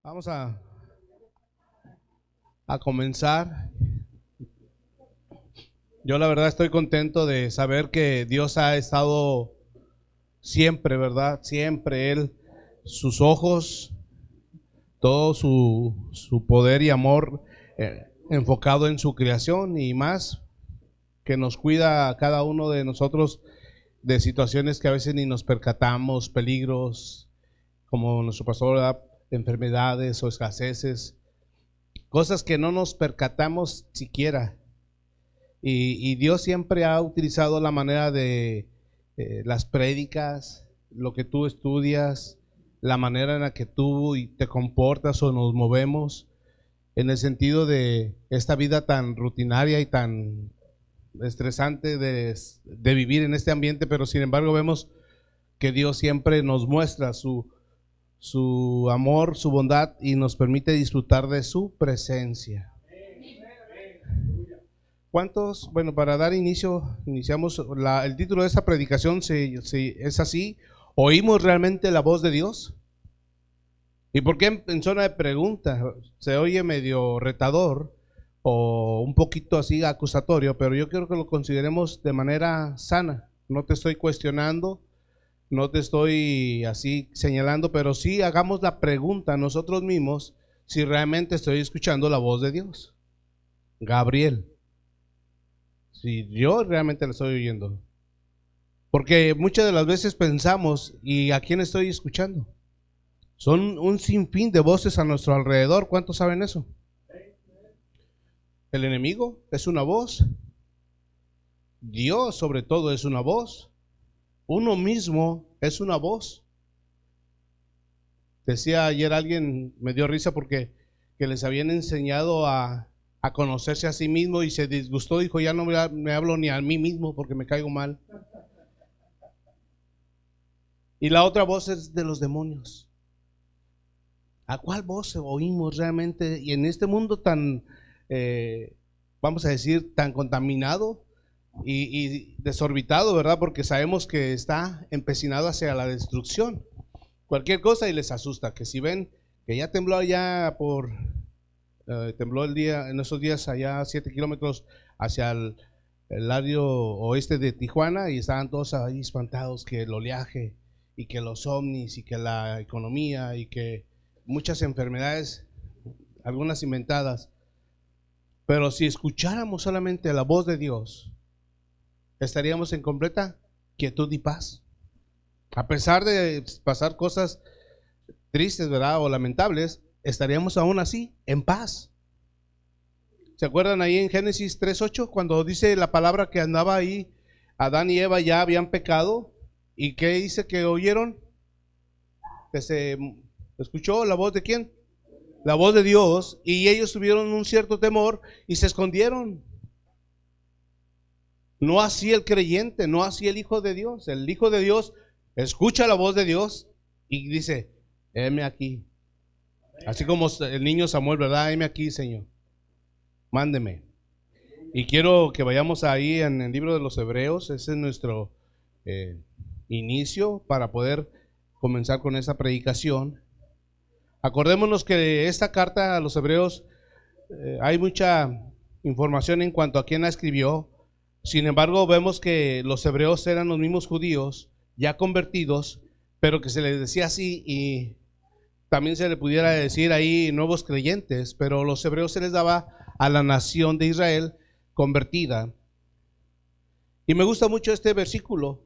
Vamos a comenzar. Yo la verdad estoy contento de saber que Dios ha estado siempre, ¿verdad? Siempre Él, sus ojos, todo su poder y amor enfocado en su creación y más, que nos cuida a cada uno de nosotros de situaciones que a veces ni nos percatamos, peligros, como nuestro pastor, ¿verdad? Enfermedades o escaseces, cosas que no nos percatamos siquiera. Y Dios siempre ha utilizado la manera de las prédicas, lo que tú estudias, la manera en la que tú te comportas o nos movemos, en el sentido de esta vida tan rutinaria y tan estresante de vivir en este ambiente, pero sin embargo vemos que Dios siempre nos muestra su amor, su bondad y nos permite disfrutar de su presencia. ¿Cuántos? Bueno, para dar inicio, iniciamos el título de esta predicación es así: ¿oímos realmente la voz de Dios? ¿Y por qué en zona de pregunta? Se oye medio retador o un poquito así acusatorio, pero yo quiero que lo consideremos de manera sana. No te estoy cuestionando, no te estoy así señalando, pero sí hagamos la pregunta a nosotros mismos si realmente estoy escuchando la voz de Dios. Gabriel, si yo realmente la estoy oyendo. Porque muchas de las veces pensamos, ¿y a quién estoy escuchando? Son un sinfín de voces a nuestro alrededor. ¿Cuántos saben eso? El enemigo es una voz. Dios sobre todo es una voz. Uno mismo es una voz. Decía ayer alguien, me dio risa porque que les habían enseñado a conocerse a sí mismo y se disgustó, dijo, ya no me hablo ni a mí mismo porque me caigo mal. Y la otra voz es de los demonios. ¿A cuál voz oímos realmente? Y en este mundo tan, vamos a decir, tan contaminado y desorbitado, ¿verdad? Porque sabemos que está empecinado hacia la destrucción. Cualquier cosa y les asusta, que si ven que ya tembló allá tembló el día, en esos días allá 7 kilómetros hacia el área oeste de Tijuana, y estaban todos ahí espantados que el oleaje y que los ovnis y que la economía y que muchas enfermedades, algunas inventadas. Pero si escucháramos solamente la voz de Dios, estaríamos en completa quietud y paz. A pesar de pasar cosas tristes, ¿verdad? O lamentables, estaríamos aún así en paz. ¿Se acuerdan ahí en Génesis 3:8 cuando dice la palabra que andaba ahí, Adán y Eva ya habían pecado? ¿Y qué dice que oyeron? Que se escuchó la voz de ¿quién? La voz de Dios, y ellos tuvieron un cierto temor y se escondieron. No así el creyente, no así el Hijo de Dios. El Hijo de Dios escucha la voz de Dios y dice, heme aquí. Así como el niño Samuel, ¿verdad? Heme aquí, Señor, mándeme. Y quiero que vayamos ahí en el libro de los Hebreos. Ese es nuestro inicio para poder comenzar con esta predicación. Acordémonos que esta carta a los Hebreos hay mucha información en cuanto a quién la escribió. Sin embargo, vemos que los hebreos eran los mismos judíos ya convertidos, pero que se les decía así, y también se le pudiera decir ahí nuevos creyentes, pero los hebreos se les daba a la nación de Israel convertida. Y me gusta mucho este versículo.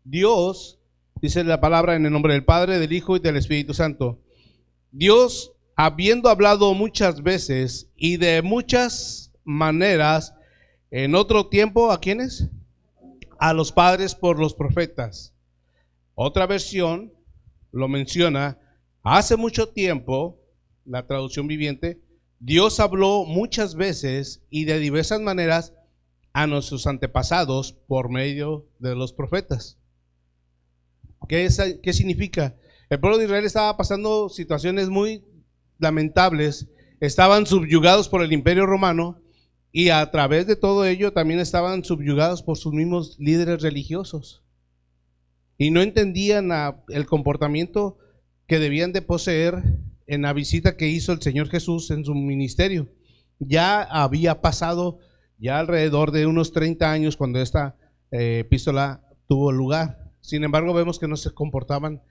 Dios, dice la palabra en el nombre del Padre, del Hijo y del Espíritu Santo. Dios, habiendo hablado muchas veces y de muchas maneras en otro tiempo, ¿a quiénes? A los padres por los profetas. Otra versión lo menciona, hace mucho tiempo, la traducción viviente, Dios habló muchas veces y de diversas maneras a nuestros antepasados por medio de los profetas. ¿Qué significa? El pueblo de Israel estaba pasando situaciones muy lamentables, estaban subyugados por el Imperio Romano y a través de todo ello también estaban subyugados por sus mismos líderes religiosos y no entendían el comportamiento que debían de poseer en la visita que hizo el Señor Jesús en su ministerio. Ya había pasado ya alrededor de unos 30 años cuando esta epístola tuvo lugar. Sin embargo, vemos que no se comportaban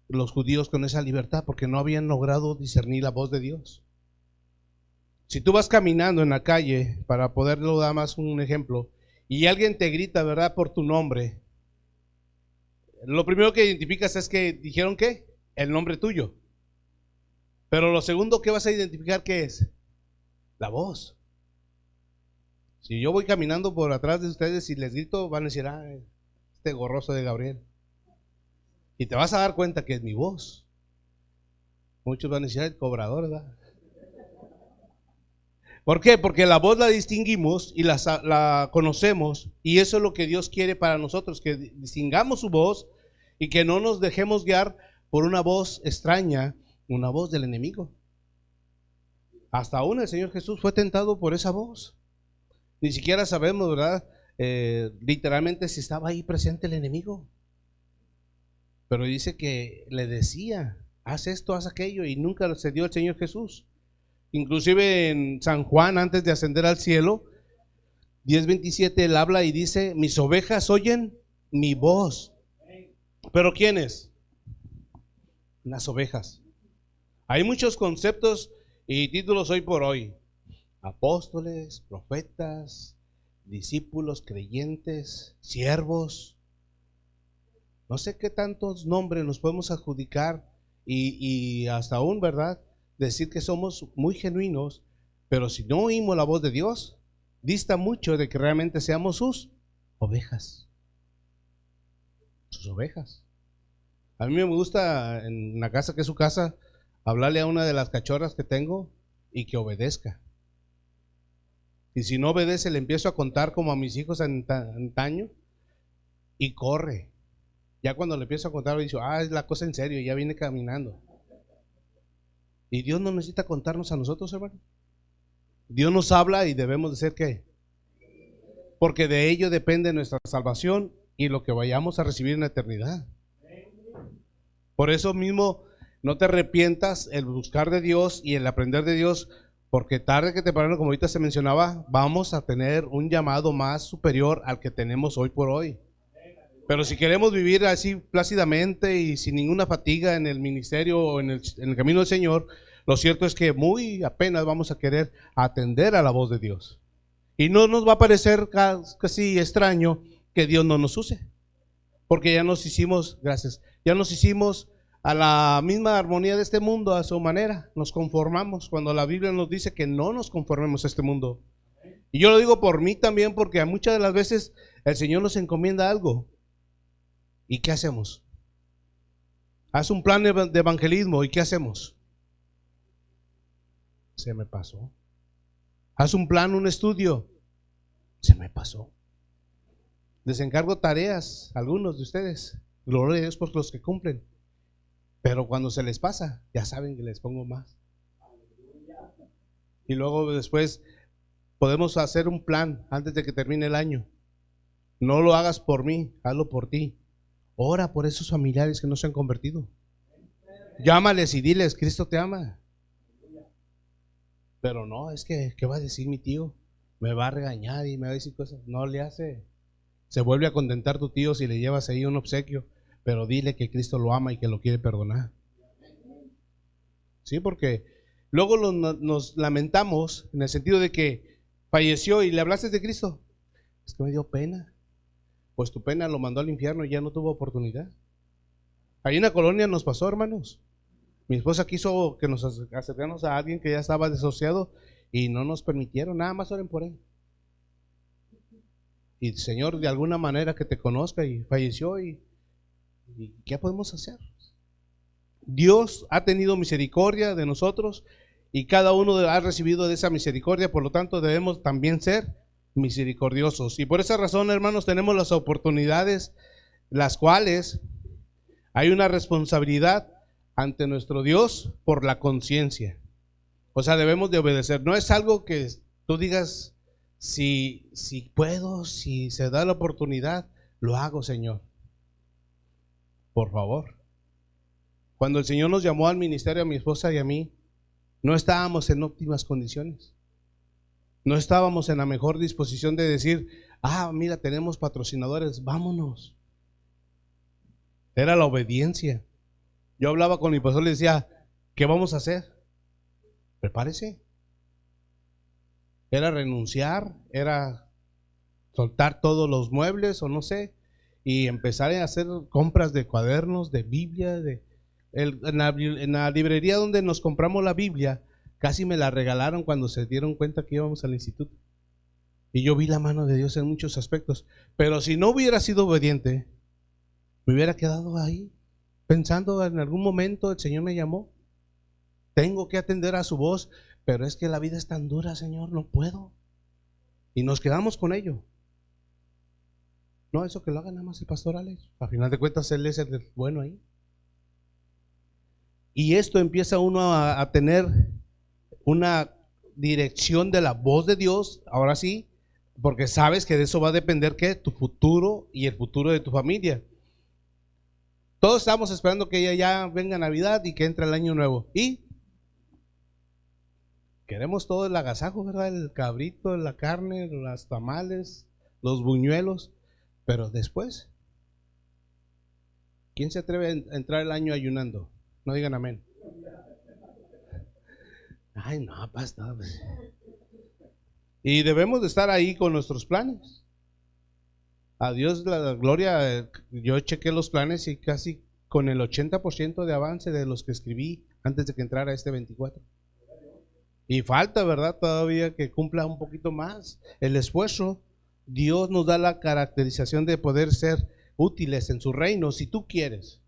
los judíos con esa libertad porque no habían logrado discernir la voz de Dios. Si tú vas caminando en la calle, para poderlo dar más un ejemplo, y alguien te grita, ¿verdad?, por tu nombre, lo primero que identificas es que dijeron ¿qué? El nombre tuyo. Pero lo segundo que vas a identificar, ¿qué es? La voz. Si yo voy caminando por atrás de ustedes y les grito, van a decir, ah, este gorroso de Gabriel. Y te vas a dar cuenta que es mi voz. Muchos van a decir, el cobrador, ¿verdad? ¿Por qué? Porque la voz la distinguimos y la conocemos, y eso es lo que Dios quiere para nosotros, que distingamos su voz y que no nos dejemos guiar por una voz extraña, una voz del enemigo. Hasta aún el Señor Jesús fue tentado por esa voz. Ni siquiera sabemos, ¿verdad? Literalmente si estaba ahí presente el enemigo. Pero dice que le decía, haz esto, haz aquello, y nunca se dio el Señor Jesús. Inclusive en San Juan, antes de ascender al cielo, 10:27, él habla y dice, mis ovejas oyen mi voz. ¿Pero quiénes? Las ovejas. Hay muchos conceptos y títulos hoy por hoy. Apóstoles, profetas, discípulos, creyentes, siervos. No sé qué tantos nombres nos podemos adjudicar y hasta aún, ¿verdad?, decir que somos muy genuinos, pero si no oímos la voz de Dios, dista mucho de que realmente seamos sus ovejas. Sus ovejas. A mí me gusta en la casa que es su casa hablarle a una de las cachorras que tengo y que obedezca. Y si no obedece, le empiezo a contar como a mis hijos antaño y corre. Ya cuando le empiezo a contar, dice, ah, es la cosa en serio, ya viene caminando. Y Dios no necesita contarnos a nosotros, hermano. Dios nos habla y debemos de ser ¿qué? Porque de ello depende nuestra salvación y lo que vayamos a recibir en la eternidad. Por eso mismo no te arrepientas el buscar de Dios y el aprender de Dios, porque tarde que temprano, como ahorita se mencionaba, vamos a tener un llamado más superior al que tenemos hoy por hoy. Pero si queremos vivir así plácidamente y sin ninguna fatiga en el ministerio o en el camino del Señor, lo cierto es que muy apenas vamos a querer atender a la voz de Dios. Y no nos va a parecer casi extraño que Dios no nos use, porque ya nos hicimos, gracias, ya nos hicimos a la misma armonía de este mundo, a su manera, nos conformamos, cuando la Biblia nos dice que no nos conformemos a este mundo. Y yo lo digo por mí también, porque a muchas de las veces el Señor nos encomienda algo. ¿Y qué hacemos? Haz un plan de evangelismo, ¿y qué hacemos? Se me pasó. Haz un plan, un estudio, se me pasó. Les encargo tareas, algunos de ustedes, gloria a Dios por los que cumplen, pero cuando se les pasa, ya saben que les pongo más. Y luego después podemos hacer un plan antes de que termine el año. No lo hagas por mí, hazlo por ti. Ora por esos familiares que no se han convertido. Llámales y diles, Cristo te ama. Pero no, es que, ¿qué va a decir mi tío? Me va a regañar y me va a decir cosas. No le hace. Se vuelve a contentar tu tío si le llevas ahí un obsequio, pero dile que Cristo lo ama y que lo quiere perdonar. Sí, porque luego nos lamentamos en el sentido de que falleció y le hablaste de Cristo. Es que me dio pena. Pues tu pena lo mandó al infierno y ya no tuvo oportunidad. Ahí en la colonia nos pasó, hermanos. Mi esposa quiso que nos acercáramos a alguien que ya estaba desociado y no nos permitieron, nada más oren por él. Y el Señor de alguna manera que te conozca y falleció y ¿qué podemos hacer? Dios ha tenido misericordia de nosotros y cada uno ha recibido de esa misericordia, por lo tanto debemos también ser misericordiosos. Y por esa razón, hermanos, tenemos las oportunidades, las cuales hay una responsabilidad ante nuestro Dios por la conciencia. O sea, debemos de obedecer. No es algo que tú digas, si puedo, si se da la oportunidad, lo hago, Señor. Por favor. Cuando el Señor nos llamó al ministerio, a mi esposa y a mí, No estábamos en óptimas condiciones. No estábamos en la mejor disposición de decir, mira, tenemos patrocinadores, vámonos. Era la obediencia. Yo hablaba con mi pastor y le decía, ¿qué vamos a hacer? Prepárese. Era renunciar, era soltar todos los muebles o no sé, y empezar a hacer compras de cuadernos, de Biblia. En la librería donde nos compramos la Biblia, casi me la regalaron cuando se dieron cuenta que íbamos al instituto. Y yo vi la mano de Dios en muchos aspectos. Pero si no hubiera sido obediente, me hubiera quedado ahí, pensando en algún momento el Señor me llamó. Tengo que atender a su voz, pero es que la vida es tan dura, Señor, no puedo. Y nos quedamos con ello. No, eso que lo haga nada más el pastor Alex. A final de cuentas, él es el bueno ahí. Y esto empieza uno a tener una dirección de la voz de Dios, ahora sí, porque sabes que de eso va a depender ¿qué? Tu futuro y el futuro de tu familia. Todos estamos esperando que ya venga Navidad y que entre el año nuevo. Y queremos todo el agasajo, ¿verdad? El cabrito, la carne, las tamales, los buñuelos. Pero después, ¿quién se atreve a entrar el año ayunando? No digan amén. Ay, no, pastor. Y debemos de estar ahí con nuestros planes. A Dios la gloria. Yo chequé los planes y casi con el 80% de avance de los que escribí antes de que entrara este 24. Y falta, ¿verdad? Todavía que cumpla un poquito más el esfuerzo. Dios nos da la caracterización de poder ser útiles en su reino, si tú quieres.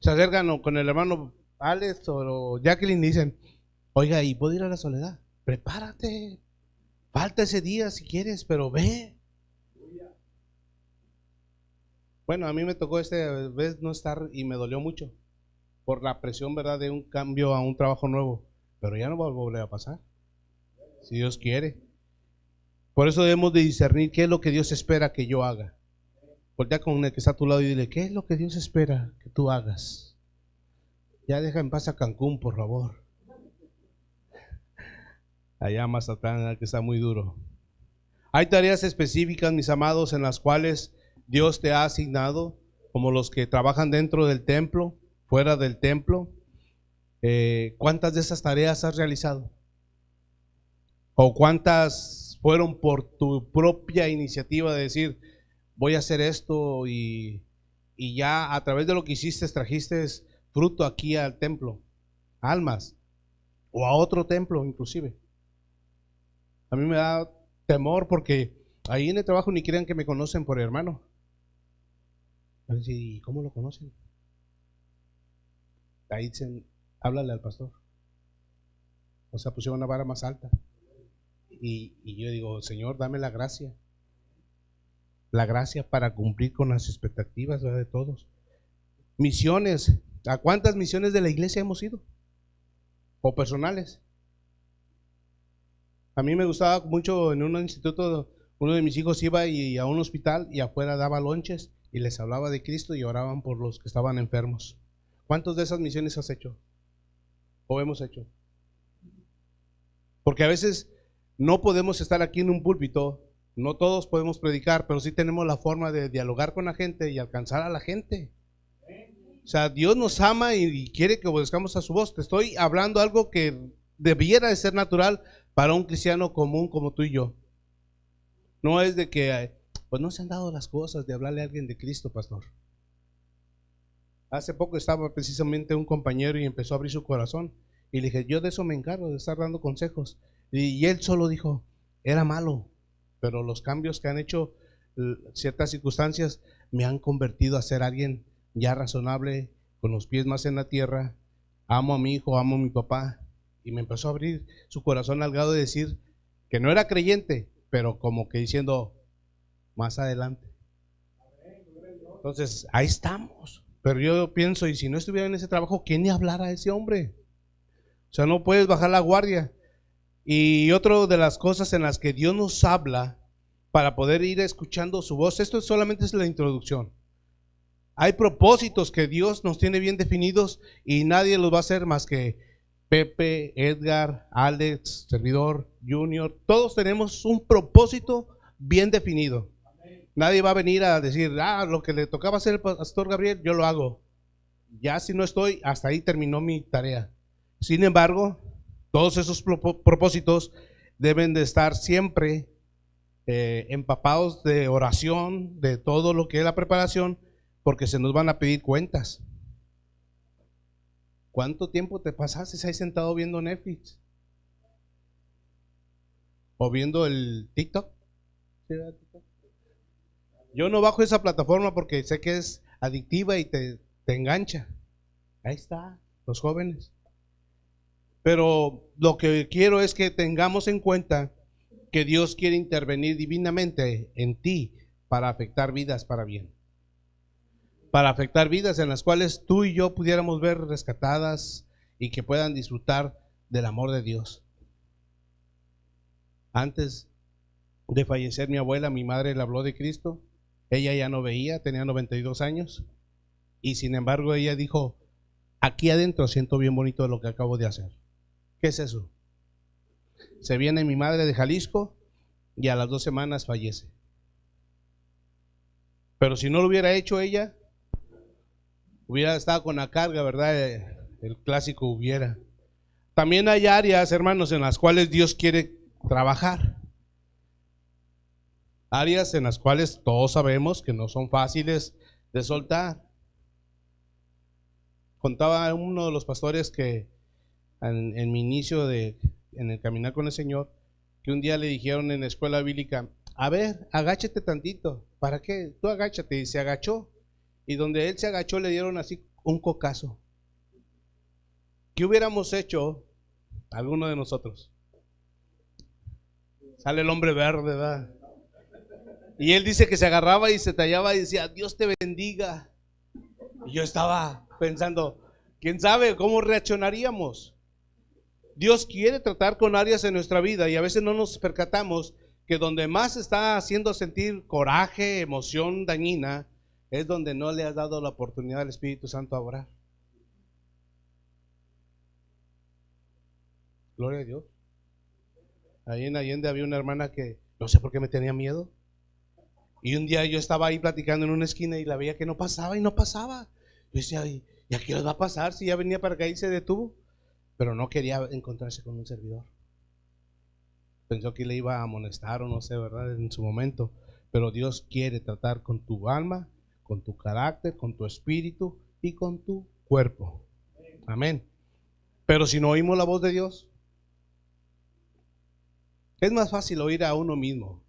Se acercan con el hermano Alex o Jacqueline y dicen, oiga, ¿y puedo ir a la Soledad? Prepárate, falta ese día si quieres, pero ve. Bueno, a mí me tocó esta vez no estar y me dolió mucho por la presión, ¿verdad?, de un cambio a un trabajo nuevo, pero ya no va a volver a pasar, si Dios quiere. Por eso debemos de discernir qué es lo que Dios espera que yo haga. Voltea con el que está a tu lado y dile, ¿qué es lo que Dios espera que tú hagas? Ya deja en paz a Cancún, por favor. Allá Mazatlán, que está muy duro. Hay tareas específicas, mis amados, en las cuales Dios te ha asignado, como los que trabajan dentro del templo, fuera del templo. ¿Cuántas de esas tareas has realizado? ¿O cuántas fueron por tu propia iniciativa de decir, voy a hacer esto y ya a través de lo que hiciste trajiste fruto aquí al templo, almas, o a otro templo inclusive? A mí me da temor porque ahí en el trabajo ni crean que me conocen por hermano. ¿Y cómo lo conocen? Ahí dicen, háblale al pastor. O sea, pusieron una vara más alta. Y yo digo, Señor, dame la gracia para cumplir con las expectativas, ¿verdad?, de todos. Misiones, ¿a cuántas misiones de la iglesia hemos ido? O personales. A mí me gustaba mucho en un instituto, uno de mis hijos iba a un hospital y afuera daba lonches y les hablaba de Cristo y oraban por los que estaban enfermos. ¿Cuántas de esas misiones has hecho? ¿O hemos hecho? Porque a veces no podemos estar aquí en un púlpito, no todos podemos predicar, pero sí tenemos la forma de dialogar con la gente y alcanzar a la gente. O sea, Dios nos ama y quiere que obedezcamos a su voz. Te estoy hablando algo que debiera de ser natural para un cristiano común como tú y yo. No es de que, pues no se han dado las cosas de hablarle a alguien de Cristo, pastor. Hace poco estaba precisamente un compañero y empezó a abrir su corazón. Y le dije, yo de eso me encargo, de estar dando consejos. Y él solo dijo, era malo, pero los cambios que han hecho ciertas circunstancias me han convertido a ser alguien ya razonable, con los pies más en la tierra. Amo a mi hijo, amo a mi papá. Y me empezó a abrir su corazón al grado de decir que no era creyente, pero como que diciendo, más adelante. Entonces, ahí estamos. Pero yo pienso, y si no estuviera en ese trabajo, ¿quién ni hablara a ese hombre? O sea, no puedes bajar la guardia. Y otra de las cosas en las que Dios nos habla para poder ir escuchando su voz, esto solamente es la introducción. Hay propósitos que Dios nos tiene bien definidos y nadie los va a hacer más que Pepe, Edgar, Alex, servidor, Junior, todos tenemos un propósito bien definido. Nadie va a venir a decir, lo que le tocaba hacer el pastor Gabriel, yo lo hago. Ya si no estoy, hasta ahí terminó mi tarea. Sin embargo, todos esos propósitos deben de estar siempre empapados de oración, de todo lo que es la preparación, porque se nos van a pedir cuentas. ¿Cuánto tiempo te pasaste ahí sentado viendo Netflix? ¿O viendo el TikTok? Yo no bajo esa plataforma porque sé que es adictiva y te engancha. Ahí está, los jóvenes. Pero lo que quiero es que tengamos en cuenta que Dios quiere intervenir divinamente en ti para afectar vidas para bien. Para afectar vidas en las cuales tú y yo pudiéramos ver rescatadas y que puedan disfrutar del amor de Dios. Antes de fallecer mi abuela, mi madre le habló de Cristo. Ella ya no veía, tenía 92 años. Y sin embargo ella dijo, aquí adentro siento bien bonito lo que acabo de hacer. ¿Qué es eso? Se viene mi madre de Jalisco y a las 2 semanas fallece. Pero si no lo hubiera hecho ella, hubiera estado con la carga, ¿verdad? El clásico hubiera. También hay áreas, hermanos, en las cuales Dios quiere trabajar. Áreas en las cuales todos sabemos que no son fáciles de soltar. Contaba uno de los pastores que en mi inicio en el caminar con el Señor, que un día le dijeron en la escuela bíblica, a ver, agáchate tantito. ¿Para qué? Tú agáchate. Y se agachó. Y donde él se agachó le dieron así un cocazo. ¿Qué hubiéramos hecho alguno de nosotros? Sale el hombre verde, ¿verdad? Y él dice que se agarraba y se tallaba y decía, Dios te bendiga. Y yo estaba pensando, ¿quién sabe cómo reaccionaríamos? Dios quiere tratar con áreas en nuestra vida y a veces no nos percatamos que donde más está haciendo sentir coraje, emoción dañina, es donde no le has dado la oportunidad al Espíritu Santo a orar. Gloria a Dios. Ahí en Allende había una hermana que no sé por qué me tenía miedo. Y un día yo estaba ahí platicando en una esquina y la veía que no pasaba y no pasaba. Yo decía, ¿y a qué hora va a pasar? Si ya venía para acá y se detuvo. Pero no quería encontrarse con un servidor. Pensó que le iba a amonestar o no sé, ¿verdad? En su momento. Pero Dios quiere tratar con tu alma, con tu carácter, con tu espíritu y con tu cuerpo. Amén. Pero si no oímos la voz de Dios, es más fácil oír a uno mismo.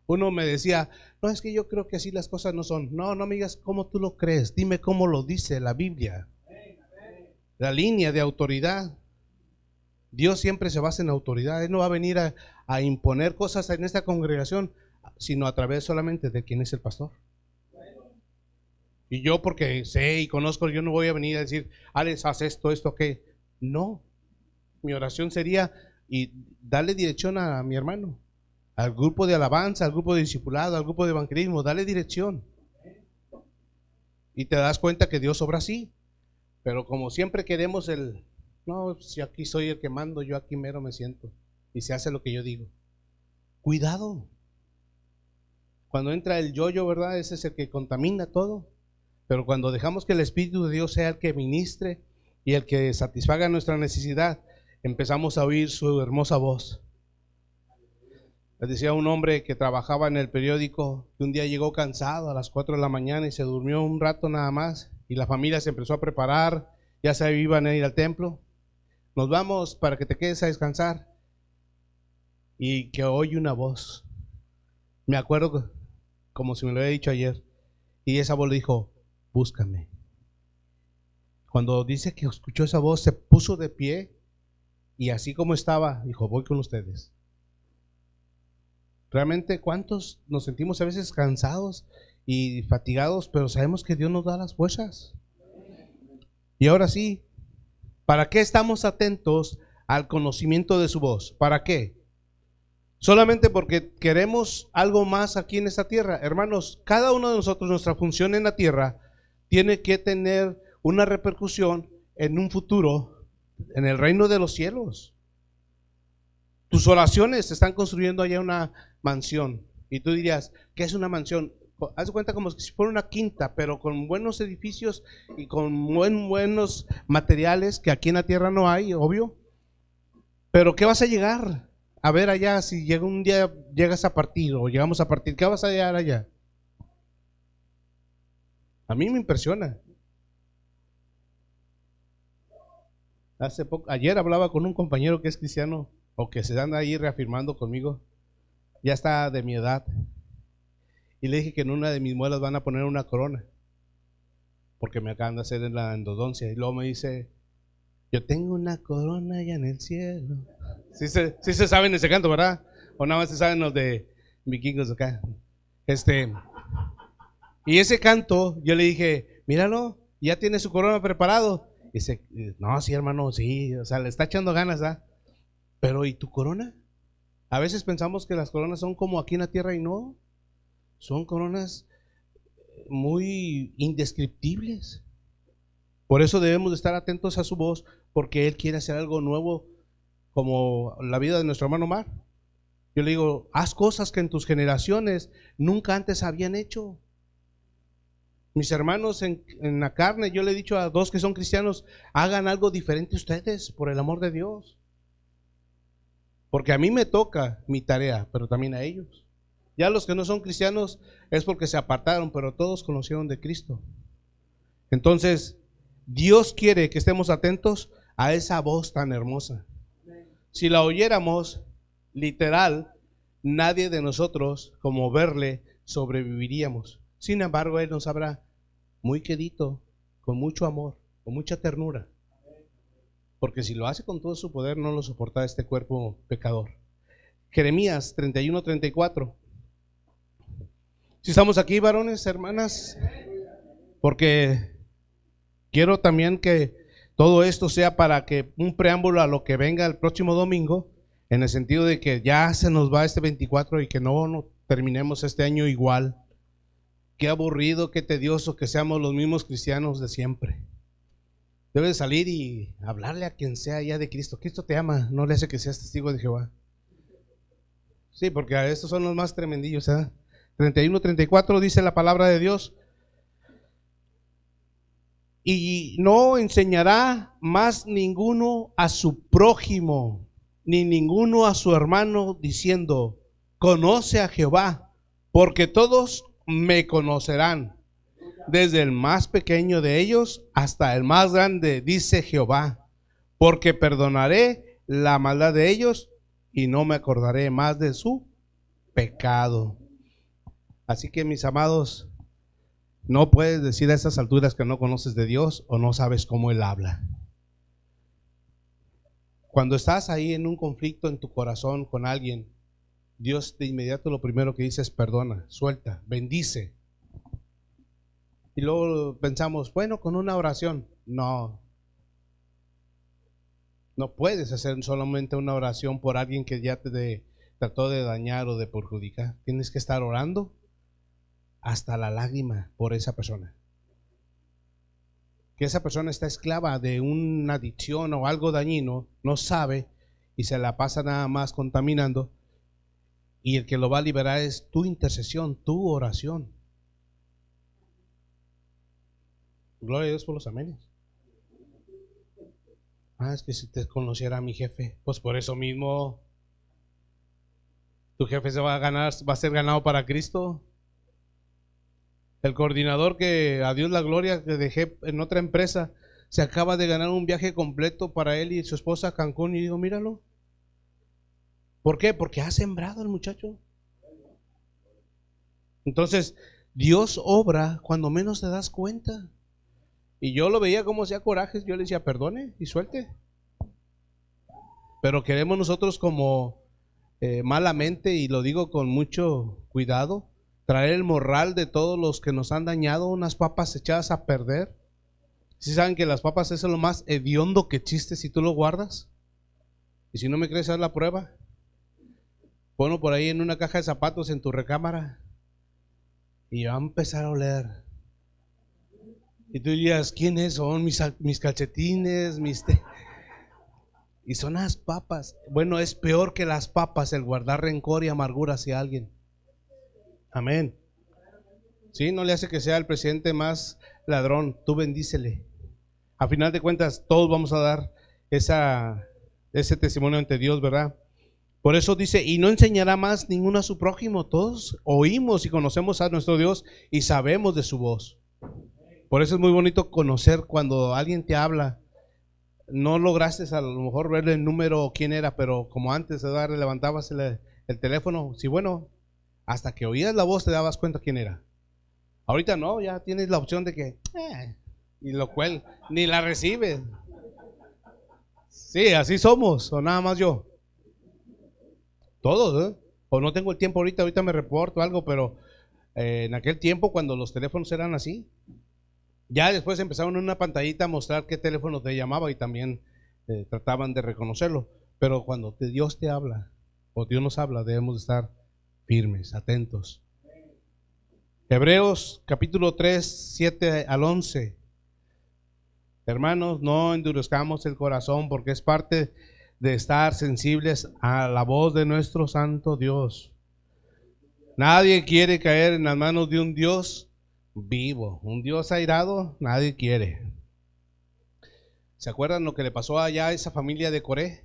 Uno me decía, no, es que yo creo que así las cosas no son. No, no me digas cómo tú lo crees, dime cómo lo dice la Biblia. La línea de autoridad. Dios siempre se basa en autoridad. Él no va a venir a imponer cosas en esta congregación, sino a través solamente de quien es el pastor. Y yo porque sé y conozco, yo no voy a venir a decir, Alex, haz esto, ¿qué? No. Mi oración sería, y darle dirección a mi hermano, al grupo de alabanza, al grupo de discipulado, al grupo de evangelismo, dale dirección. Y te das cuenta que Dios obra así. Pero como siempre queremos no, si aquí soy el que mando, yo aquí mero me siento. Y se hace lo que yo digo. Cuidado. Cuando entra el yo-yo, ¿verdad? Ese es el que contamina todo. Pero cuando dejamos que el Espíritu de Dios sea el que ministre y el que satisfaga nuestra necesidad, empezamos a oír su hermosa voz. Les decía un hombre que trabajaba en el periódico que un día llegó cansado a las 4 de la mañana y se durmió un rato nada más. Y la familia se empezó a preparar, ya se iban a ir al templo. Nos vamos para que te quedes a descansar. Y que oye una voz. Me acuerdo como si me lo había dicho ayer. Y esa voz le dijo, búscame. Cuando dice que escuchó esa voz, se puso de pie y así como estaba, dijo, voy con ustedes. Realmente, ¿cuántos nos sentimos a veces cansados y fatigados, pero sabemos que Dios nos da las fuerzas? Y ahora sí, ¿para qué estamos atentos al conocimiento de su voz? ¿Para qué? Solamente porque queremos algo más aquí en esta tierra. Hermanos, cada uno de nosotros, nuestra función en la tierra tiene que tener una repercusión en un futuro en el reino de los cielos. Tus oraciones están construyendo allá una mansión. Y tú dirías, ¿qué es una mansión? Haz de cuenta como si fuera una quinta, pero con buenos edificios y con buenos materiales que aquí en la tierra no hay, obvio. Pero ¿qué vas a llegar a ver allá si llega un día llegas a partir o llegamos a partir? ¿Qué vas a llegar allá? A mí me impresiona. Ayer hablaba con un compañero que es cristiano o que se anda ahí reafirmando conmigo. Ya está de mi edad. Y le dije que en una de mis muelas van a poner una corona, porque me acaban de hacer en la endodoncia. Y luego me dice, yo tengo una corona allá en el cielo. Sí se saben ese canto, ¿verdad? O nada más se saben los de vikingos acá. Y ese canto, yo le dije, míralo, ya tiene su corona preparado. Y dice, no, sí, hermano, sí, o sea, le está echando ganas, ¿ah? Pero ¿y tu corona? A veces pensamos que las coronas son como aquí en la tierra y no. Son coronas muy indescriptibles. Por eso debemos de estar atentos a su voz, porque Él quiere hacer algo nuevo, como la vida de nuestro hermano Omar. Yo le digo, haz cosas que en tus generaciones nunca antes habían hecho. Mis hermanos en la carne, yo le he dicho a dos que son cristianos, hagan algo diferente ustedes, por el amor de Dios. Porque a mí me toca mi tarea, pero también a ellos. Ya los que no son cristianos es porque se apartaron, pero todos conocieron de Cristo. Entonces, Dios quiere que estemos atentos a esa voz tan hermosa. Si la oyéramos, literal, nadie de nosotros, como verle, sobreviviríamos. Sin embargo, Él nos habla muy quedito, con mucho amor, con mucha ternura. Porque si lo hace con todo su poder, no lo soporta este cuerpo pecador. Jeremías 31-34. Si estamos aquí, varones, hermanas, porque quiero también que todo esto sea para que un preámbulo a lo que venga el próximo domingo, en el sentido de que ya se nos va este 24 y que no terminemos este año igual. Qué aburrido, qué tedioso que seamos los mismos cristianos de siempre. Debes salir y hablarle a quien sea ya de Cristo. Cristo te ama, no le hace que seas testigo de Jehová. Sí, porque a estos son los más tremendillos, ¿eh? 31-34 dice la palabra de Dios: y no enseñará más ninguno a su prójimo, ni ninguno a su hermano, diciendo, conoce a Jehová, porque todos me conocerán, desde el más pequeño de ellos hasta el más grande, dice Jehová, porque perdonaré la maldad de ellos y no me acordaré más de su pecado. Así que, mis amados, no puedes decir a estas alturas que no conoces de Dios o no sabes cómo Él habla. Cuando estás ahí en un conflicto en tu corazón con alguien, Dios de inmediato lo primero que dice es perdona, suelta, bendice. Y luego pensamos, bueno, con una oración. No puedes hacer solamente una oración por alguien que ya te trató de dañar o de perjudicar. Tienes que estar orando hasta la lágrima por esa persona. Que esa persona está esclava de una adicción o algo dañino, no sabe y se la pasa nada más contaminando, y el que lo va a liberar es tu intercesión, tu oración. Gloria a Dios por los amenes. Es que si te conociera a mi jefe, pues por eso mismo tu jefe se va a ganar, va a ser ganado para Cristo. El coordinador que, a Dios la gloria, que dejé en otra empresa, se acaba de ganar un viaje completo para él y su esposa a Cancún, y digo, míralo. ¿Por qué? Porque ha sembrado el muchacho. Entonces, Dios obra cuando menos te das cuenta. Y yo lo veía como hacía corajes, yo le decía, perdone y suelte. Pero queremos nosotros como malamente, y lo digo con mucho cuidado, traer el morral de todos los que nos han dañado, unas papas echadas a perder. ¿Sí saben que las papas es lo más hediondo que existe si tú lo guardas? Y si no me crees, haz la prueba. Ponlo por ahí en una caja de zapatos en tu recámara y va a empezar a oler. Y tú dirías, ¿quiénes son mis calcetines? Y son las papas. Bueno, es peor que las papas el guardar rencor y amargura hacia alguien. Amén. Sí, no le hace que sea el presidente más ladrón. Tú bendícele. A final de cuentas, todos vamos a dar ese testimonio ante Dios, ¿verdad? Por eso dice, y no enseñará más ninguno a su prójimo. Todos oímos y conocemos a nuestro Dios y sabemos de su voz. Por eso es muy bonito conocer cuando alguien te habla. No lograste a lo mejor ver el número o quién era, pero como antes, ¿verdad? Levantabas el teléfono. Sí, bueno, hasta que oías la voz te dabas cuenta quién era. Ahorita no, ya tienes la opción de que y lo cual ni la recibes. Sí, así somos, o nada más yo. Todos, ¿eh? O no tengo el tiempo ahorita me reporto algo, pero en aquel tiempo cuando los teléfonos eran así, ya después empezaron en una pantallita a mostrar qué teléfono te llamaba y también trataban de reconocerlo. Pero cuando Dios te habla o Dios nos habla, debemos de estar firmes, atentos. Hebreos capítulo 3, 7 al 11. Hermanos, no endurezcamos el corazón porque es parte de estar sensibles a la voz de nuestro santo Dios. Nadie quiere caer en las manos de un Dios vivo. Un Dios airado, nadie quiere. ¿Se acuerdan lo que le pasó allá a esa familia de Coré?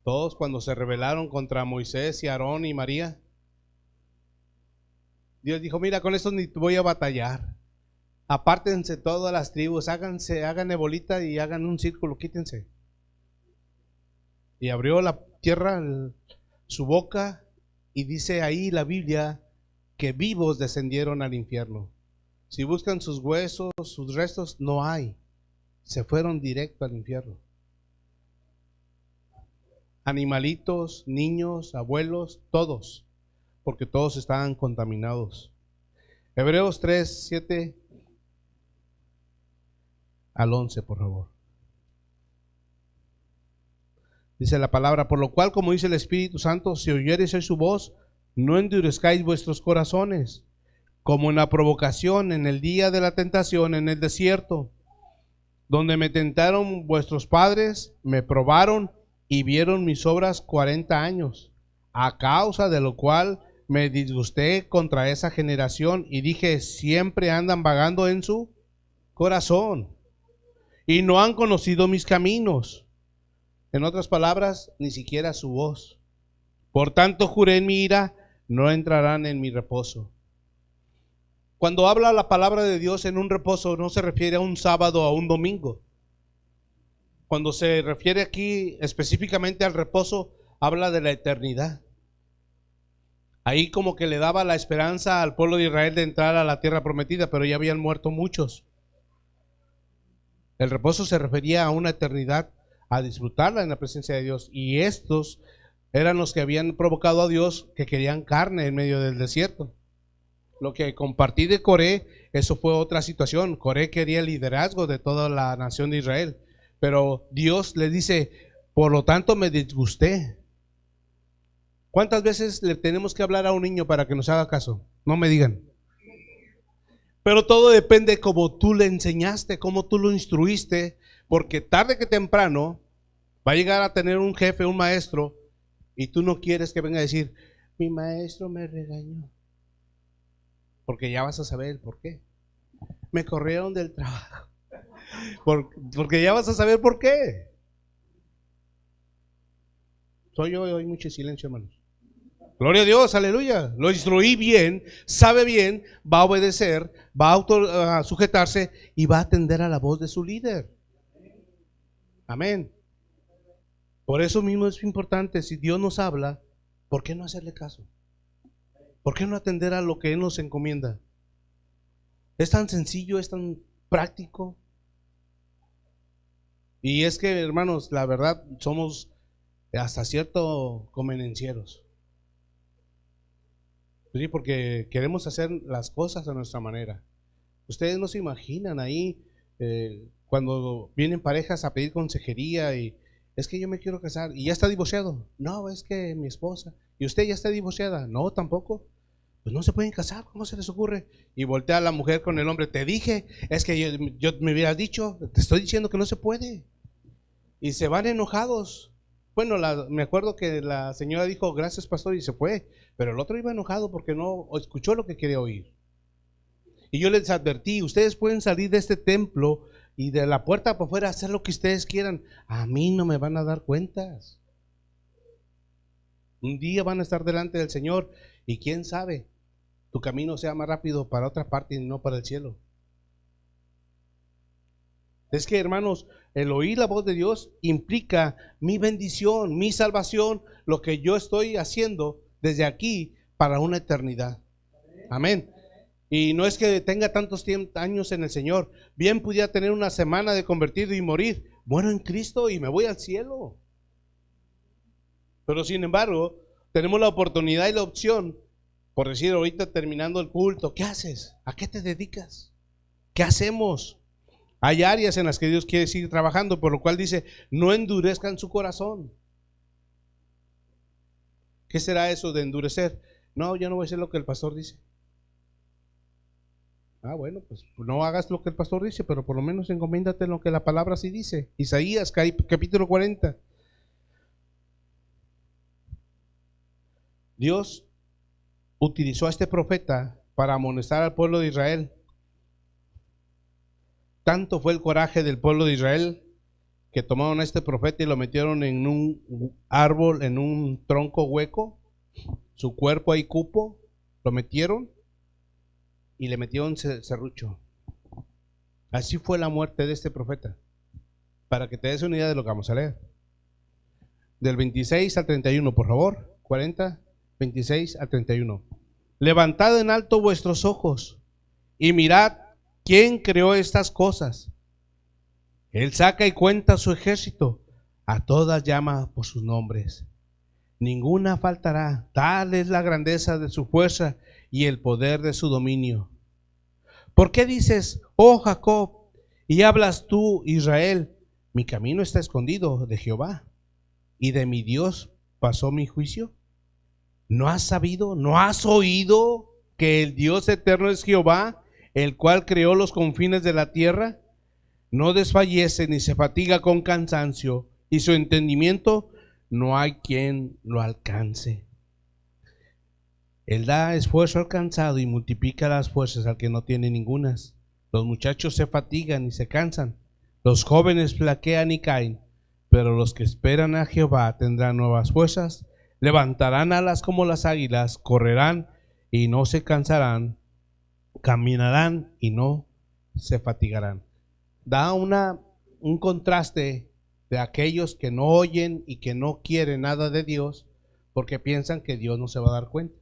Todos cuando se rebelaron contra Moisés y Aarón y María. Dios dijo, mira, con esto ni voy a batallar. Apártense todas las tribus, háganle bolita y hagan un círculo, quítense. Y abrió la tierra su boca y dice ahí la Biblia que vivos descendieron al infierno. Si buscan sus huesos, sus restos, no hay. Se fueron directo al infierno. Animalitos, niños, abuelos, todos, porque todos estaban contaminados. Hebreos 3, 7 al 11, por favor. Dice la palabra, por lo cual, como dice el Espíritu Santo, si oyereis hoy su voz, no endurezcáis vuestros corazones, como en la provocación, en el día de la tentación, en el desierto, donde me tentaron vuestros padres, me probaron y vieron mis obras 40 años, a causa de lo cual me disgusté contra esa generación y dije, siempre andan vagando en su corazón y no han conocido mis caminos. En otras palabras, ni siquiera su voz. Por tanto, juré en mi ira, no entrarán en mi reposo. Cuando habla la palabra de Dios en un reposo, no se refiere a un sábado o a un domingo. Cuando se refiere aquí específicamente al reposo, habla de la eternidad. Ahí como que le daba la esperanza al pueblo de Israel de entrar a la tierra prometida, pero ya habían muerto muchos. El reposo se refería a una eternidad, a disfrutarla en la presencia de Dios. Y estos eran los que habían provocado a Dios, que querían carne en medio del desierto. Lo que compartí de Coré, eso fue otra situación. Coré quería el liderazgo de toda la nación de Israel. Pero Dios le dice, por lo tanto me disgusté. ¿Cuántas veces le tenemos que hablar a un niño para que nos haga caso? No me digan. Pero todo depende cómo tú le enseñaste, cómo tú lo instruiste, porque tarde que temprano va a llegar a tener un jefe, un maestro, y tú no quieres que venga a decir, mi maestro me regañó. Porque ya vas a saber el por qué. Me corrieron del trabajo. Porque ya vas a saber por qué. Soy yo, hay mucho silencio, hermanos. Gloria a Dios, aleluya. Lo instruí bien, sabe bien, va a obedecer, va a sujetarse y va a atender a la voz de su líder. Amén. Por eso mismo es importante, si Dios nos habla, ¿por qué no hacerle caso? ¿Por qué no atender a lo que Él nos encomienda? Es tan sencillo, es tan práctico. Y es que, hermanos, la verdad, somos hasta cierto convenencieros. Sí, porque queremos hacer las cosas a nuestra manera. Ustedes no se imaginan ahí cuando vienen parejas a pedir consejería y es que yo me quiero casar y ya está divorciado. No, es que mi esposa. ¿Y usted ya está divorciada? No, tampoco. Pues no se pueden casar, ¿cómo se les ocurre? Y voltea a la mujer con el hombre, te dije, es que yo me hubieras dicho, te estoy diciendo que no se puede. Y se van enojados. Bueno, me acuerdo que la señora dijo, gracias pastor, y se fue. Pero el otro iba enojado porque no escuchó lo que quería oír. Y yo les advertí, ustedes pueden salir de este templo y de la puerta para afuera hacer lo que ustedes quieran. A mí no me van a dar cuentas. Un día van a estar delante del Señor y quién sabe, tu camino sea más rápido para otra parte y no para el cielo. Es que, hermanos, el oír la voz de Dios implica mi bendición, mi salvación, lo que yo estoy haciendo desde aquí para una eternidad. Amén. Y no es que tenga tantos años en el Señor. Bien pudiera tener una semana de convertido y morir. Muero en Cristo y me voy al cielo. Pero sin embargo, tenemos la oportunidad y la opción, por decir ahorita terminando el culto, ¿qué haces? ¿A qué te dedicas? ¿Qué hacemos? Hay áreas en las que Dios quiere seguir trabajando, por lo cual dice, no endurezcan su corazón. ¿Qué será eso de endurecer? No, yo no voy a hacer lo que el pastor dice. Ah, bueno, pues no hagas lo que el pastor dice, pero por lo menos encomiéndate en lo que la palabra sí dice. Isaías capítulo 40. Dios utilizó a este profeta para amonestar al pueblo de Israel. Tanto fue el coraje del pueblo de Israel que tomaron a este profeta y lo metieron en un árbol, en un tronco hueco, su cuerpo ahí cupo, lo metieron y le metieron serrucho. Así fue la muerte de este profeta, para que te des una idea de lo que vamos a leer. Del 26 al 31, por favor. 40, 26 al 31. Levantad en alto vuestros ojos y mirad quién creó estas cosas. Él saca y cuenta su ejército, a todas llama por sus nombres. Ninguna faltará, tal es la grandeza de su fuerza y el poder de su dominio. ¿Por qué dices, oh Jacob, y hablas tú, Israel, mi camino está escondido de Jehová, y de mi Dios pasó mi juicio? ¿No has sabido, no has oído que el Dios eterno es Jehová, el cual creó los confines de la tierra? No desfallece ni se fatiga con cansancio, y su entendimiento no hay quien lo alcance. Él da esfuerzo al cansado y multiplica las fuerzas al que no tiene ningunas. Los muchachos se fatigan y se cansan, los jóvenes flaquean y caen, pero los que esperan a Jehová tendrán nuevas fuerzas, levantarán alas como las águilas, correrán y no se cansarán, caminarán y no se fatigarán. Da un contraste de aquellos que no oyen y que no quieren nada de Dios porque piensan que Dios no se va a dar cuenta.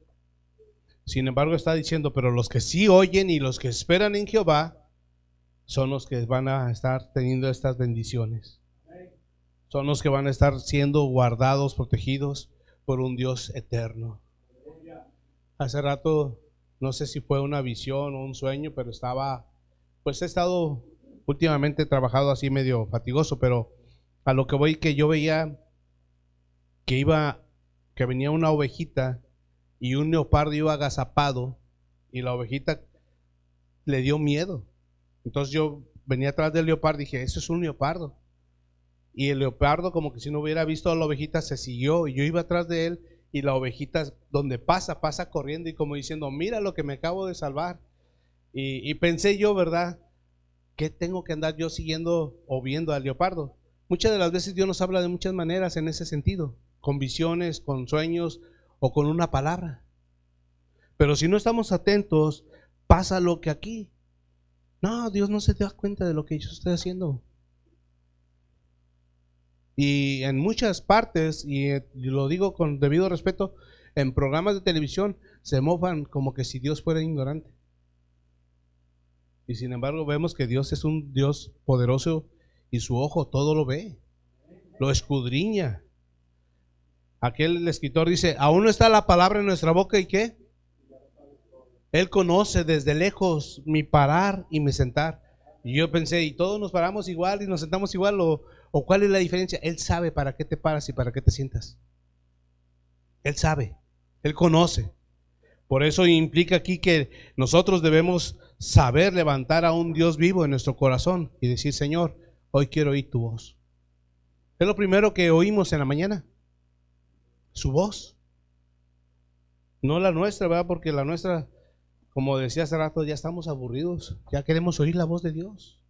Sin embargo, está diciendo, pero los que sí oyen y los que esperan en Jehová son los que van a estar teniendo estas bendiciones. Son los que van a estar siendo guardados, protegidos por un Dios eterno. Hace rato, no sé si fue una visión o un sueño, pero he estado últimamente trabajado así medio fatigoso, pero a lo que voy, que yo veía que venía una ovejita y un leopardo iba agazapado y la ovejita le dio miedo. Entonces yo venía atrás del leopardo y dije, eso es un leopardo. Y el leopardo, como que si no hubiera visto a la ovejita, se siguió y yo iba atrás de él y la ovejita donde pasa corriendo y como diciendo, mira lo que me acabo de salvar. Y pensé yo, ¿verdad? ¿Qué tengo que andar yo siguiendo o viendo al leopardo? Muchas de las veces Dios nos habla de muchas maneras en ese sentido, con visiones, con sueños o con una palabra. Pero si no estamos atentos, pasa lo que aquí. No, Dios no se da cuenta de lo que yo estoy haciendo. Y en muchas partes, y lo digo con debido respeto, en programas de televisión se mofan como que si Dios fuera ignorante. Y sin embargo vemos que Dios es un Dios poderoso y su ojo todo lo ve, lo escudriña. Aquel escritor dice, aún no está la palabra en nuestra boca y ¿qué? Él conoce desde lejos mi parar y mi sentar. Y yo pensé, ¿y todos nos paramos igual y nos sentamos igual o cuál es la diferencia? Él sabe para qué te paras y para qué te sientas. Él sabe, Él conoce. Por eso implica aquí que nosotros debemos saber levantar a un Dios vivo en nuestro corazón y decir: Señor, hoy quiero oír tu voz. Es lo primero que oímos en la mañana, su voz. No la nuestra, ¿verdad? Porque la nuestra, como decía hace rato, ya estamos aburridos, ya queremos oír la voz de Dios.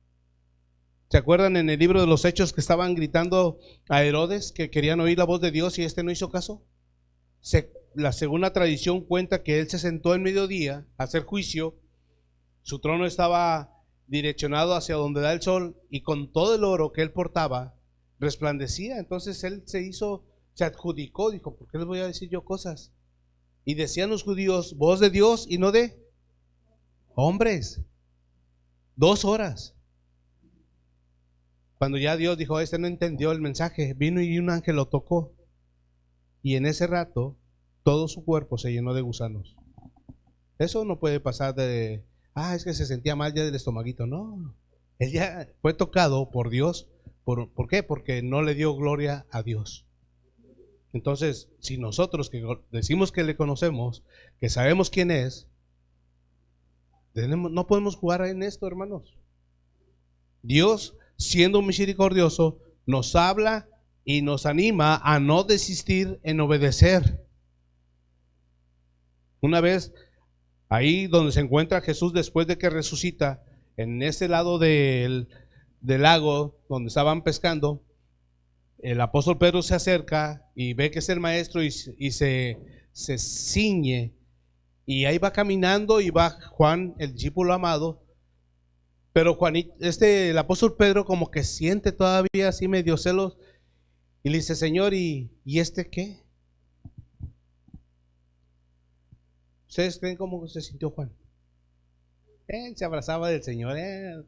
¿Se acuerdan en el libro de los Hechos que estaban gritando a Herodes que querían oír la voz de Dios y no hizo caso? La segunda tradición cuenta que él se sentó en mediodía a hacer juicio, su trono estaba direccionado hacia donde da el sol y con todo el oro que él portaba resplandecía. Entonces él se adjudicó, dijo: ¿por qué les voy a decir yo cosas? Y decían los judíos: voz de Dios y no de hombres. 2 horas. Cuando ya Dios dijo: no entendió el mensaje, vino y un ángel lo tocó. Y en ese rato, todo su cuerpo se llenó de gusanos. Eso no puede pasar de, es que se sentía mal ya del estomaguito. No, él ya fue tocado por Dios. ¿Por qué? Porque no le dio gloria a Dios. Entonces, si nosotros que decimos que le conocemos, que sabemos quién es, no podemos jugar en esto, hermanos. Dios, siendo misericordioso, nos habla y nos anima a no desistir en obedecer. Una vez, ahí donde se encuentra Jesús después de que resucita, en ese lado del lago donde estaban pescando, el apóstol Pedro se acerca y ve que es el maestro y se ciñe, y ahí va caminando y va Juan, el discípulo amado. Pero el apóstol Pedro como que siente todavía así medio celos y le dice: Señor, ¿y este qué? ¿Ustedes creen cómo se sintió Juan? Él se abrazaba del Señor.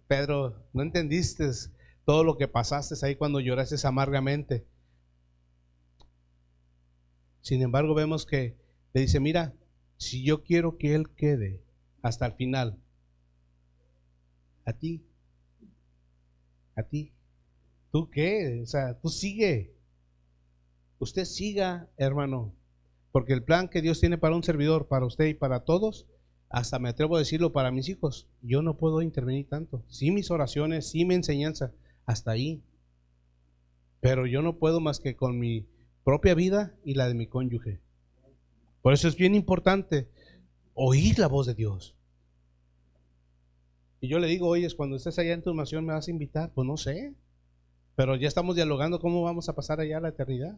Pedro, no entendiste todo lo que pasaste ahí cuando lloraste amargamente. Sin embargo, vemos que le dice: mira, si yo quiero que él quede hasta el final, a ti, ¿tú qué? O sea, tú sigue. Usted siga, hermano, porque el plan que Dios tiene para un servidor, para usted y para todos, hasta me atrevo a decirlo para mis hijos, yo no puedo intervenir tanto. Sí, mis oraciones, sí, mi enseñanza, hasta ahí. Pero yo no puedo más que con mi propia vida y la de mi cónyuge. Por eso es bien importante oír la voz de Dios. Y yo le digo: oye, cuando estés allá en tu nación, ¿me vas a invitar? Pues no sé, pero ya estamos dialogando cómo vamos a pasar allá a la eternidad.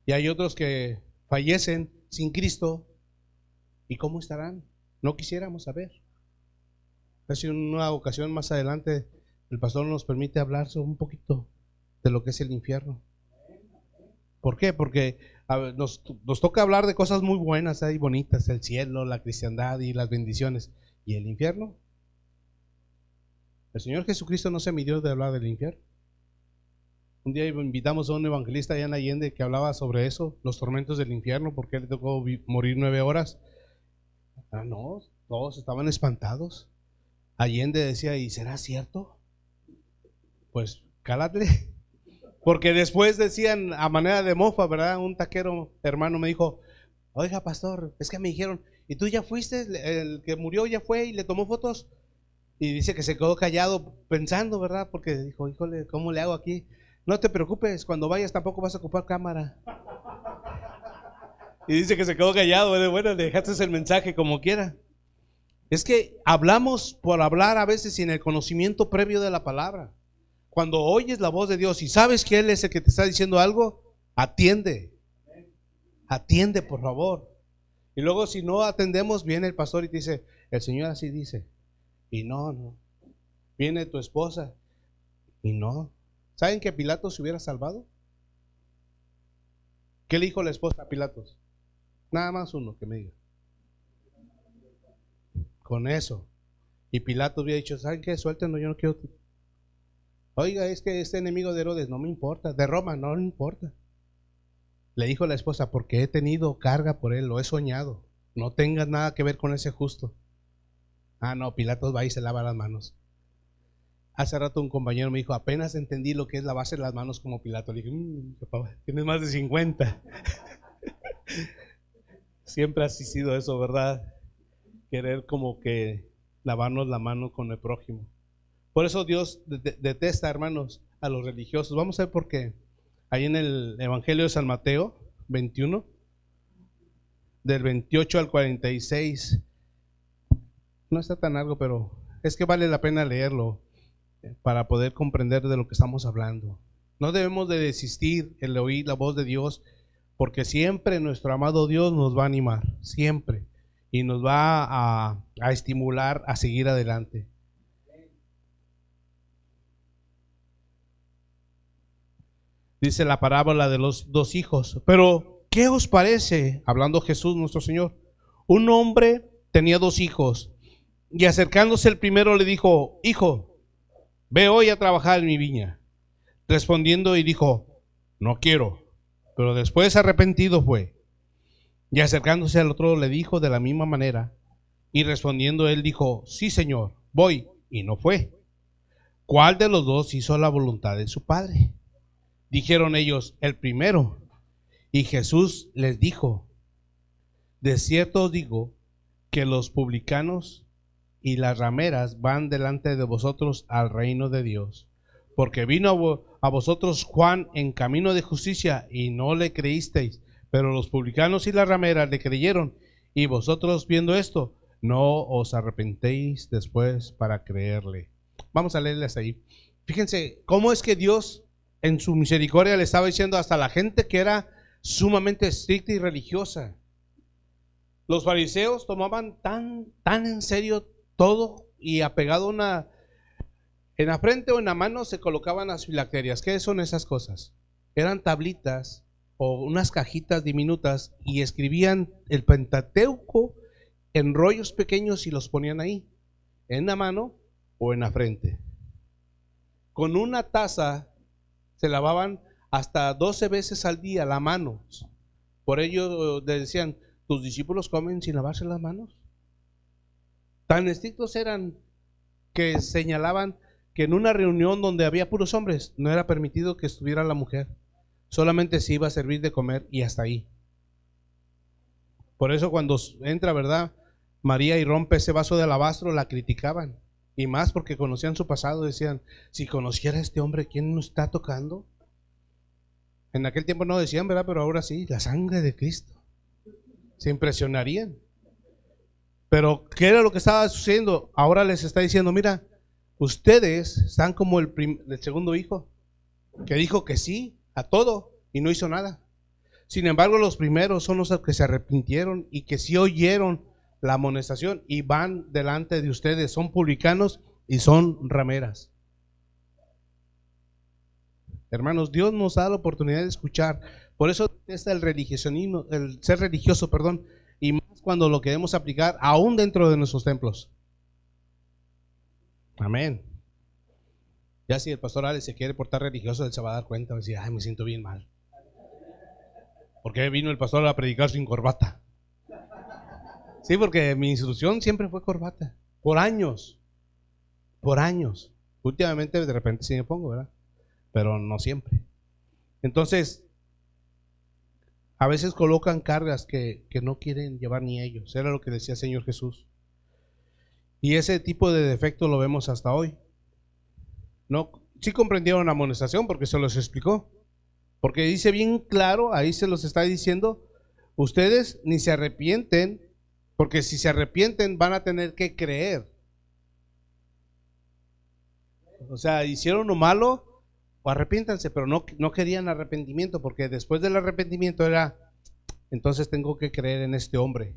Y hay otros que fallecen sin Cristo, ¿y cómo estarán? No quisiéramos saber. Casi en una ocasión más adelante el pastor nos permite hablar un poquito de lo que es el infierno. ¿Por qué? Porque nos toca hablar de cosas muy buenas y bonitas: el cielo, la cristiandad y las bendiciones. ¿Y el infierno? El Señor Jesucristo no se midió de hablar del infierno. Un día invitamos a un evangelista allá en Allende que hablaba sobre eso, los tormentos del infierno, porque le tocó morir 9 horas. No, todos estaban espantados. Allende decía: ¿y será cierto? Pues cálate. Porque después decían a manera de mofa, ¿verdad? Un taquero hermano me dijo: oiga, pastor, es que me dijeron, ¿y tú ya fuiste? El que murió ya fue y le tomó fotos. Y dice que se quedó callado pensando, ¿verdad? Porque dijo: híjole, ¿cómo le hago aquí? No te preocupes, cuando vayas tampoco vas a ocupar cámara. Y dice que se quedó callado. Bueno, le dejaste el mensaje como quiera. Es que hablamos por hablar a veces sin el conocimiento previo de la palabra. Cuando oyes la voz de Dios y sabes que Él es el que te está diciendo algo, atiende. Atiende, por favor. Y luego, si no atendemos, viene el pastor y te dice: el Señor así dice. Y no. Viene tu esposa y no. ¿Saben que Pilatos se hubiera salvado? ¿Qué le dijo la esposa a Pilatos? Nada más uno que me diga. Con eso. Y Pilatos había dicho: ¿saben qué? Suéltenlo, yo no quiero. Oiga, es que este enemigo de Herodes no me importa, de Roma no me importa. Le dijo la esposa: porque he tenido carga por él, lo he soñado. No tengas nada que ver con ese justo. No, Pilatos va y se lava las manos. Hace rato un compañero me dijo: apenas entendí lo que es lavarse las manos como Pilato. Le dije: tienes más de 50. Siempre ha sido eso, ¿verdad? Querer como que lavarnos la mano con el prójimo. Por eso Dios detesta, hermanos, a los religiosos. Vamos a ver por qué. Ahí en el Evangelio de San Mateo 21, del 28 al 46. No está tan largo, pero es que vale la pena leerlo para poder comprender de lo que estamos hablando. No debemos de desistir en oír la voz de Dios, porque siempre nuestro amado Dios nos va a animar, siempre, y nos va a estimular a seguir adelante. Dice la parábola de los dos hijos. Pero, ¿qué os parece? Hablando Jesús nuestro Señor. Un hombre tenía dos hijos, y acercándose el primero le dijo: Hijo, ve hoy a trabajar en mi viña. Respondiendo y dijo: No quiero. Pero después arrepentido fue. Y acercándose al otro le dijo de la misma manera. Y respondiendo él dijo: Sí, Señor, voy. Y no fue. ¿Cuál de los dos hizo la voluntad de su padre? Dijeron ellos: El primero. Y Jesús les dijo: De cierto os digo que los publicanos y las rameras van delante de vosotros al reino de Dios. Porque vino a vosotros Juan en camino de justicia y no le creísteis, pero los publicanos y las rameras le creyeron. Y vosotros, viendo esto, no os arrepentéis después para creerle. Vamos a leerles ahí. Fíjense cómo es que Dios en su misericordia le estaba diciendo hasta a la gente que era sumamente estricta y religiosa. Los fariseos tomaban tan en serio todo, y apegado en la frente o en la mano se colocaban las filacterias. ¿Qué son esas cosas? Eran tablitas o unas cajitas diminutas, y escribían el Pentateuco en rollos pequeños y los ponían ahí, en la mano o en la frente. Con una taza se lavaban hasta 12 veces al día las manos. Por ello decían: ¿tus discípulos comen sin lavarse las manos? Tan estrictos eran que señalaban que en una reunión donde había puros hombres no era permitido que estuviera la mujer. Solamente se iba a servir de comer y hasta ahí. Por eso cuando entra, ¿verdad?, María y rompe ese vaso de alabastro, la criticaban. Y más porque conocían su pasado. Decían: si conociera a este hombre, ¿quién nos está tocando? En aquel tiempo no decían, ¿verdad? Pero ahora sí, la sangre de Cristo. Se impresionarían. Pero ¿qué era lo que estaba sucediendo? Ahora les está diciendo: mira, ustedes están como el segundo hijo, que dijo que sí a todo y no hizo nada. Sin embargo, los primeros son los que se arrepintieron y que sí oyeron la amonestación y van delante de ustedes. Son publicanos y son rameras. Hermanos, Dios nos da la oportunidad de escuchar. Por eso está el religionismo, el ser religioso, perdón, y más cuando lo queremos aplicar aún dentro de nuestros templos. Amén. Ya si el pastor Alex se quiere portar religioso, él se va a dar cuenta, va a decir: ay, me siento bien mal. ¿Por qué vino el pastor a predicar sin corbata? Sí, porque mi instrucción siempre fue corbata. Por años. Por años. Últimamente de repente sí me pongo, ¿verdad? Pero no siempre. Entonces, a veces colocan cargas que no quieren llevar ni ellos. Era lo que decía el Señor Jesús. Y ese tipo de defecto lo vemos hasta hoy. No, sí comprendieron la amonestación porque se los explicó. Porque dice bien claro, ahí se los está diciendo: ustedes ni se arrepienten, porque si se arrepienten van a tener que creer. O sea, hicieron lo malo, o arrepiéntanse, pero no querían arrepentimiento, porque después del arrepentimiento era: entonces tengo que creer en este hombre.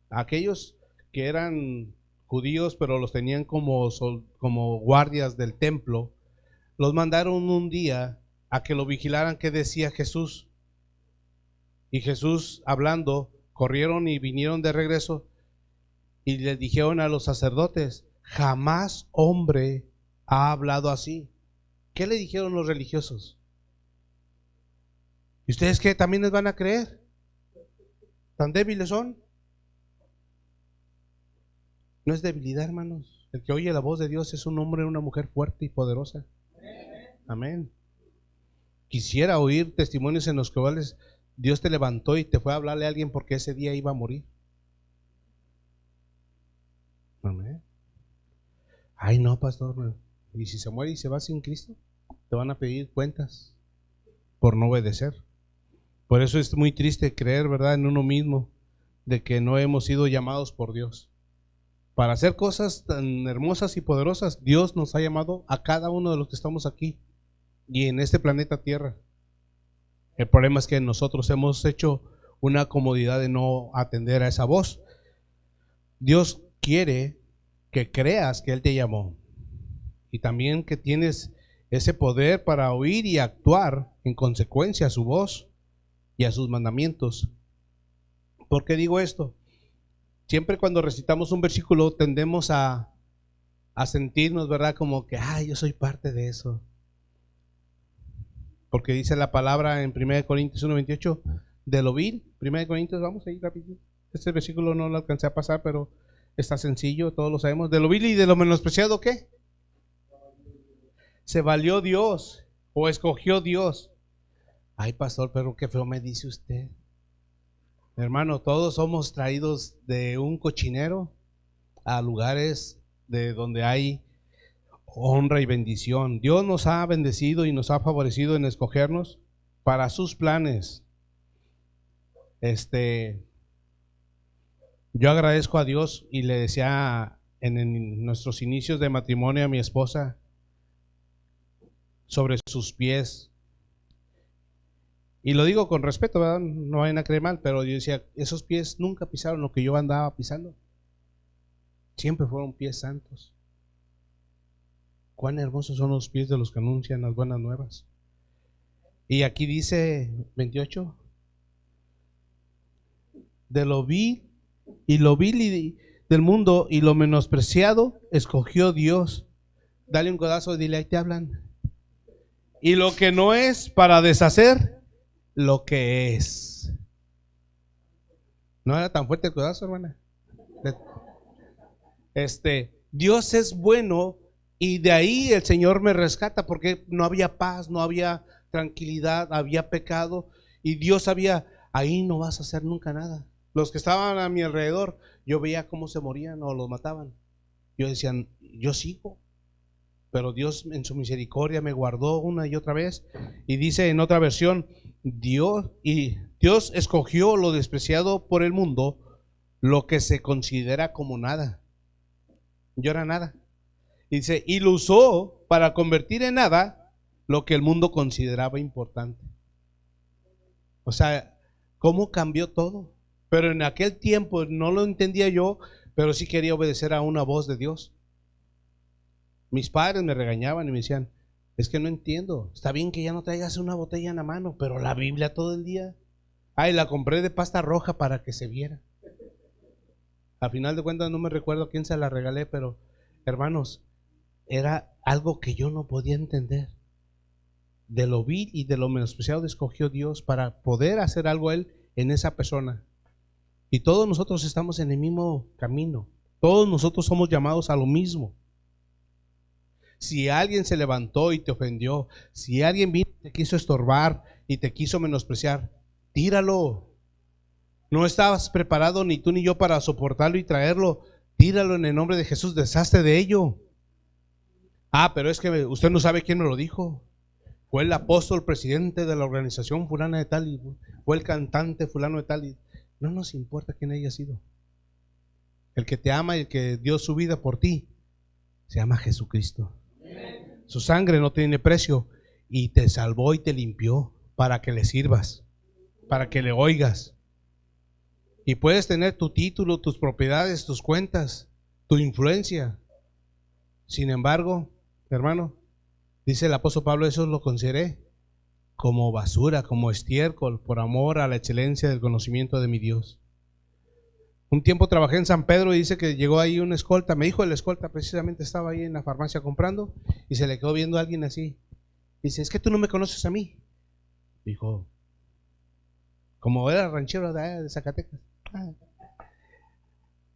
Aquellos que eran judíos, pero los tenían como guardias del templo, los mandaron un día a que lo vigilaran qué decía Jesús. Y Jesús, hablando, corrieron y vinieron de regreso y le dijeron a los sacerdotes: jamás hombre ha hablado así. ¿Qué le dijeron los religiosos? ¿Y ustedes qué? ¿También les van a creer? ¿Tan débiles son? No es debilidad, hermanos. El que oye la voz de Dios es un hombre o una mujer fuerte y poderosa. Amén. Quisiera oír testimonios en los cuales Dios te levantó y te fue a hablarle a alguien porque ese día iba a morir. Amén. Ay, no, pastor. Y si se muere y se va sin Cristo, te van a pedir cuentas por no obedecer. Por eso es muy triste creer, ¿verdad?, en uno mismo, de que no hemos sido llamados por Dios para hacer cosas tan hermosas y poderosas. Dios nos ha llamado a cada uno de los que estamos aquí y en este planeta Tierra. El problema es que nosotros hemos hecho una comodidad de no atender a esa voz. Dios quiere que creas que Él te llamó y también que tienes ese poder para oír y actuar en consecuencia a su voz y a sus mandamientos. ¿Por qué digo esto? Siempre cuando recitamos un versículo tendemos a sentirnos, ¿verdad?, como que, yo soy parte de eso. Porque dice la palabra en 1 Corintios 1:28, de lo vil. 1 Corintios, vamos a ir rápido. Este versículo no lo alcancé a pasar, pero está sencillo, todos lo sabemos. De lo vil y de lo menospreciado, ¿qué? Se valió Dios o escogió Dios. Ay, pastor, pero qué feo me dice usted. Hermano, todos somos traídos de un cochinero a lugares de donde hay honra y bendición. Dios nos ha bendecido y nos ha favorecido en escogernos para sus planes. Yo agradezco a Dios y le decía en nuestros inicios de matrimonio a mi esposa sobre sus pies. Y lo digo con respeto, ¿verdad? No vayan a creer mal, pero yo decía, esos pies nunca pisaron lo que yo andaba pisando. Siempre fueron pies santos. Cuán hermosos son los pies de los que anuncian las buenas nuevas. Y aquí dice 28, de lo vil del mundo y lo menospreciado escogió Dios. Dale un codazo y dile, ahí te hablan. Y lo que no es, para deshacer lo que es. No era tan fuerte el codazo, hermana. Dios es bueno y de ahí el Señor me rescata, porque no había paz, no había tranquilidad, había pecado y Dios sabía, ahí no vas a hacer nunca nada. Los que estaban a mi alrededor, yo veía cómo se morían o los mataban. Yo decía, yo sigo. Pero Dios en su misericordia me guardó una y otra vez. Y dice en otra versión, Dios escogió lo despreciado por el mundo, lo que se considera como nada. Yo era nada. Y dice, y lo usó para convertir en nada lo que el mundo consideraba importante. O sea, ¿cómo cambió todo? Pero en aquel tiempo no lo entendía yo, pero sí quería obedecer a una voz de Dios. Mis padres me regañaban y me decían, es que no entiendo, está bien que ya no traigas una botella en la mano, pero la Biblia todo el día. Ay, la compré de pasta roja para que se viera. Al final de cuentas no me recuerdo a quién se la regalé, pero hermanos, era algo que yo no podía entender. De lo vil y de lo menospreciado escogió Dios para poder hacer algo Él en esa persona. Y todos nosotros estamos en el mismo camino. Todos nosotros somos llamados a lo mismo. Si alguien se levantó y te ofendió, si alguien vino y te quiso estorbar y te quiso menospreciar, tíralo. No estabas preparado ni tú ni yo para soportarlo y traerlo. Tíralo en el nombre de Jesús, deshazte de ello. Pero es que usted no sabe quién me lo dijo. Fue el apóstol presidente de la organización fulana de tal, y fue el cantante fulano de tal. Y no nos importa quién haya sido. El que te ama y el que dio su vida por ti se llama Jesucristo. Su sangre no tiene precio y te salvó y te limpió para que le sirvas, para que le oigas. Y puedes tener tu título, tus propiedades, tus cuentas, tu influencia. Sin embargo, hermano, dice el apóstol Pablo, eso lo consideré como basura, como estiércol, por amor a la excelencia del conocimiento de mi Dios. Un tiempo trabajé en San Pedro y dice que llegó ahí un escolta. Me dijo el escolta, precisamente estaba ahí en la farmacia comprando y se le quedó viendo a alguien así. Dice, es que tú no me conoces a mí. Dijo, como era ranchero de Zacatecas.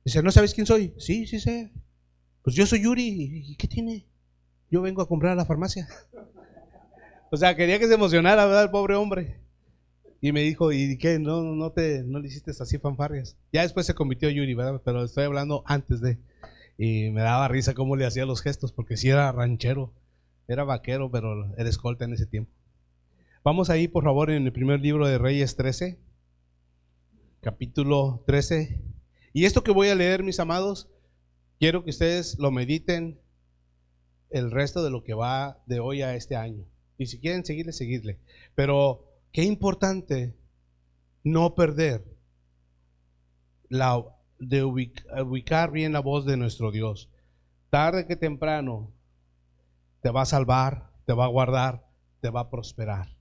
Dice, ¿no sabes quién soy? Sí, sí sé. Pues yo soy Yuri. ¿Y qué tiene? Yo vengo a comprar a la farmacia. O sea, quería que se emocionara, ¿verdad? El pobre hombre. Y me dijo, ¿y qué? ¿No le hiciste así fanfarrias? Ya después se convirtió Yuri, ¿verdad? Pero estoy hablando antes de. Y me daba risa cómo le hacía los gestos, porque sí era ranchero, era vaquero, pero era escolta en ese tiempo. Vamos ahí, por favor, en el primer libro de Reyes 13, capítulo 13. Y esto que voy a leer, mis amados, quiero que ustedes lo mediten el resto de lo que va de hoy a este año. Y si quieren seguirle, seguirle. Pero qué importante no perder de ubicar bien la voz de nuestro Dios. Tarde que temprano te va a salvar, te va a guardar, te va a prosperar.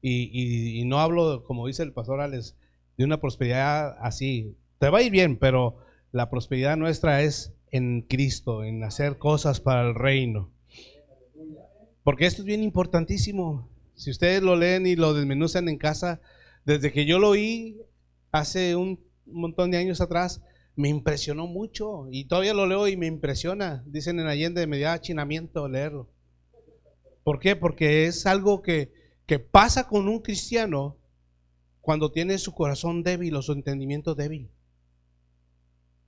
Y no hablo, como dice el pastor Alex, de una prosperidad así. Te va a ir bien, pero la prosperidad nuestra es en Cristo, en hacer cosas para el reino. Porque esto es bien importantísimo. Si ustedes lo leen y lo desmenuzan en casa, desde que yo lo oí hace un montón de años atrás, me impresionó mucho. Y todavía lo leo y me impresiona. Dicen en Allende, me da achinamiento leerlo. ¿Por qué? Porque es algo que pasa con un cristiano cuando tiene su corazón débil o su entendimiento débil.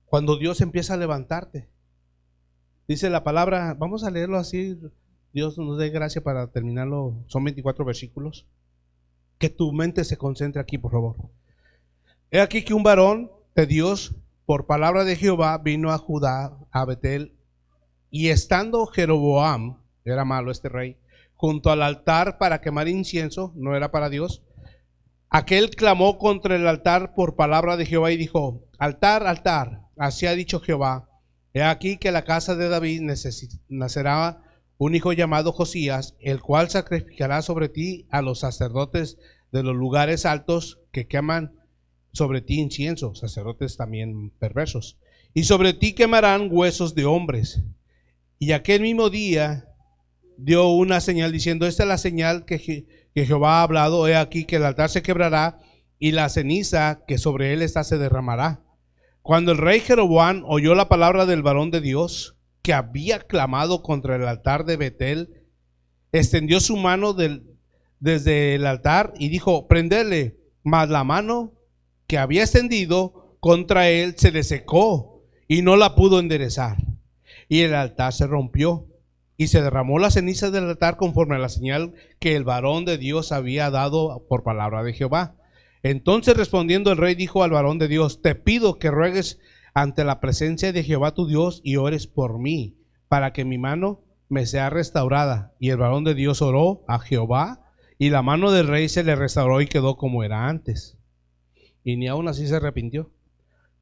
Cuando Dios empieza a levantarte. Dice la palabra, vamos a leerlo así, Dios nos dé gracia para terminarlo, son 24 versículos. Que tu mente se concentre aquí, por favor. He aquí que un varón de Dios, por palabra de Jehová, vino a Judá, a Betel, y estando Jeroboam, era malo este rey, junto al altar para quemar incienso, no era para Dios, aquel clamó contra el altar por palabra de Jehová y dijo, altar, altar, así ha dicho Jehová, he aquí que la casa de David nacerá un hijo llamado Josías, el cual sacrificará sobre ti a los sacerdotes de los lugares altos que queman sobre ti incienso, sacerdotes también perversos, y sobre ti quemarán huesos de hombres. Y aquel mismo día dio una señal diciendo, esta es la señal que Jehová ha hablado, he aquí que el altar se quebrará y la ceniza que sobre él está se derramará. Cuando el rey Jeroboam oyó la palabra del varón de Dios que había clamado contra el altar de Betel, extendió su mano desde el altar y dijo, prenderle, mas la mano que había extendido contra él se le secó y no la pudo enderezar. Y el altar se rompió y se derramó la ceniza del altar conforme a la señal que el varón de Dios había dado por palabra de Jehová. Entonces respondiendo el rey dijo al varón de Dios, te pido que ruegues ante la presencia de Jehová tu Dios y ores por mí, para que mi mano me sea restaurada. Y el varón de Dios oró a Jehová y la mano del rey se le restauró y quedó como era antes. Y ni aún así se arrepintió.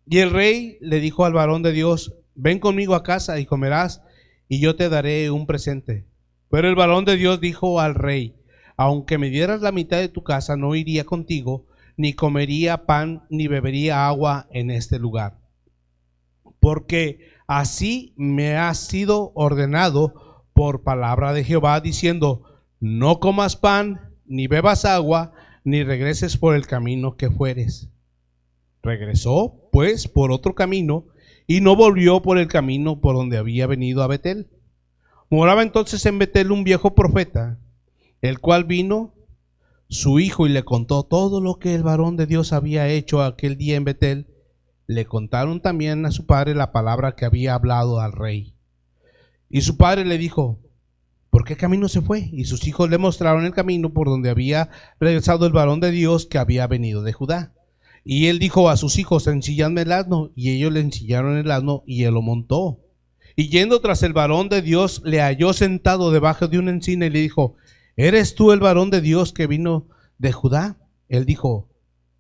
Y el rey le dijo al varón de Dios, ven conmigo a casa y comerás y yo te daré un presente. Pero el varón de Dios dijo al rey, aunque me dieras la mitad de tu casa, no iría contigo, ni comería pan, ni bebería agua en este lugar. Porque así me ha sido ordenado por palabra de Jehová, diciendo, no comas pan, ni bebas agua, ni regreses por el camino que fueres. Regresó, pues, por otro camino, y no volvió por el camino por donde había venido a Betel. Moraba entonces en Betel un viejo profeta, el cual vino su hijo y le contó todo lo que el varón de Dios había hecho aquel día en Betel. Le contaron también a su padre la palabra que había hablado al rey. Y su padre le dijo, ¿por qué camino se fue? Y sus hijos le mostraron el camino por donde había regresado el varón de Dios que había venido de Judá. Y él dijo a sus hijos, ensilladme el asno. Y ellos le ensillaron el asno y él lo montó. Y yendo tras el varón de Dios, le halló sentado debajo de una encina y le dijo, ¿eres tú el varón de Dios que vino de Judá? Él dijo,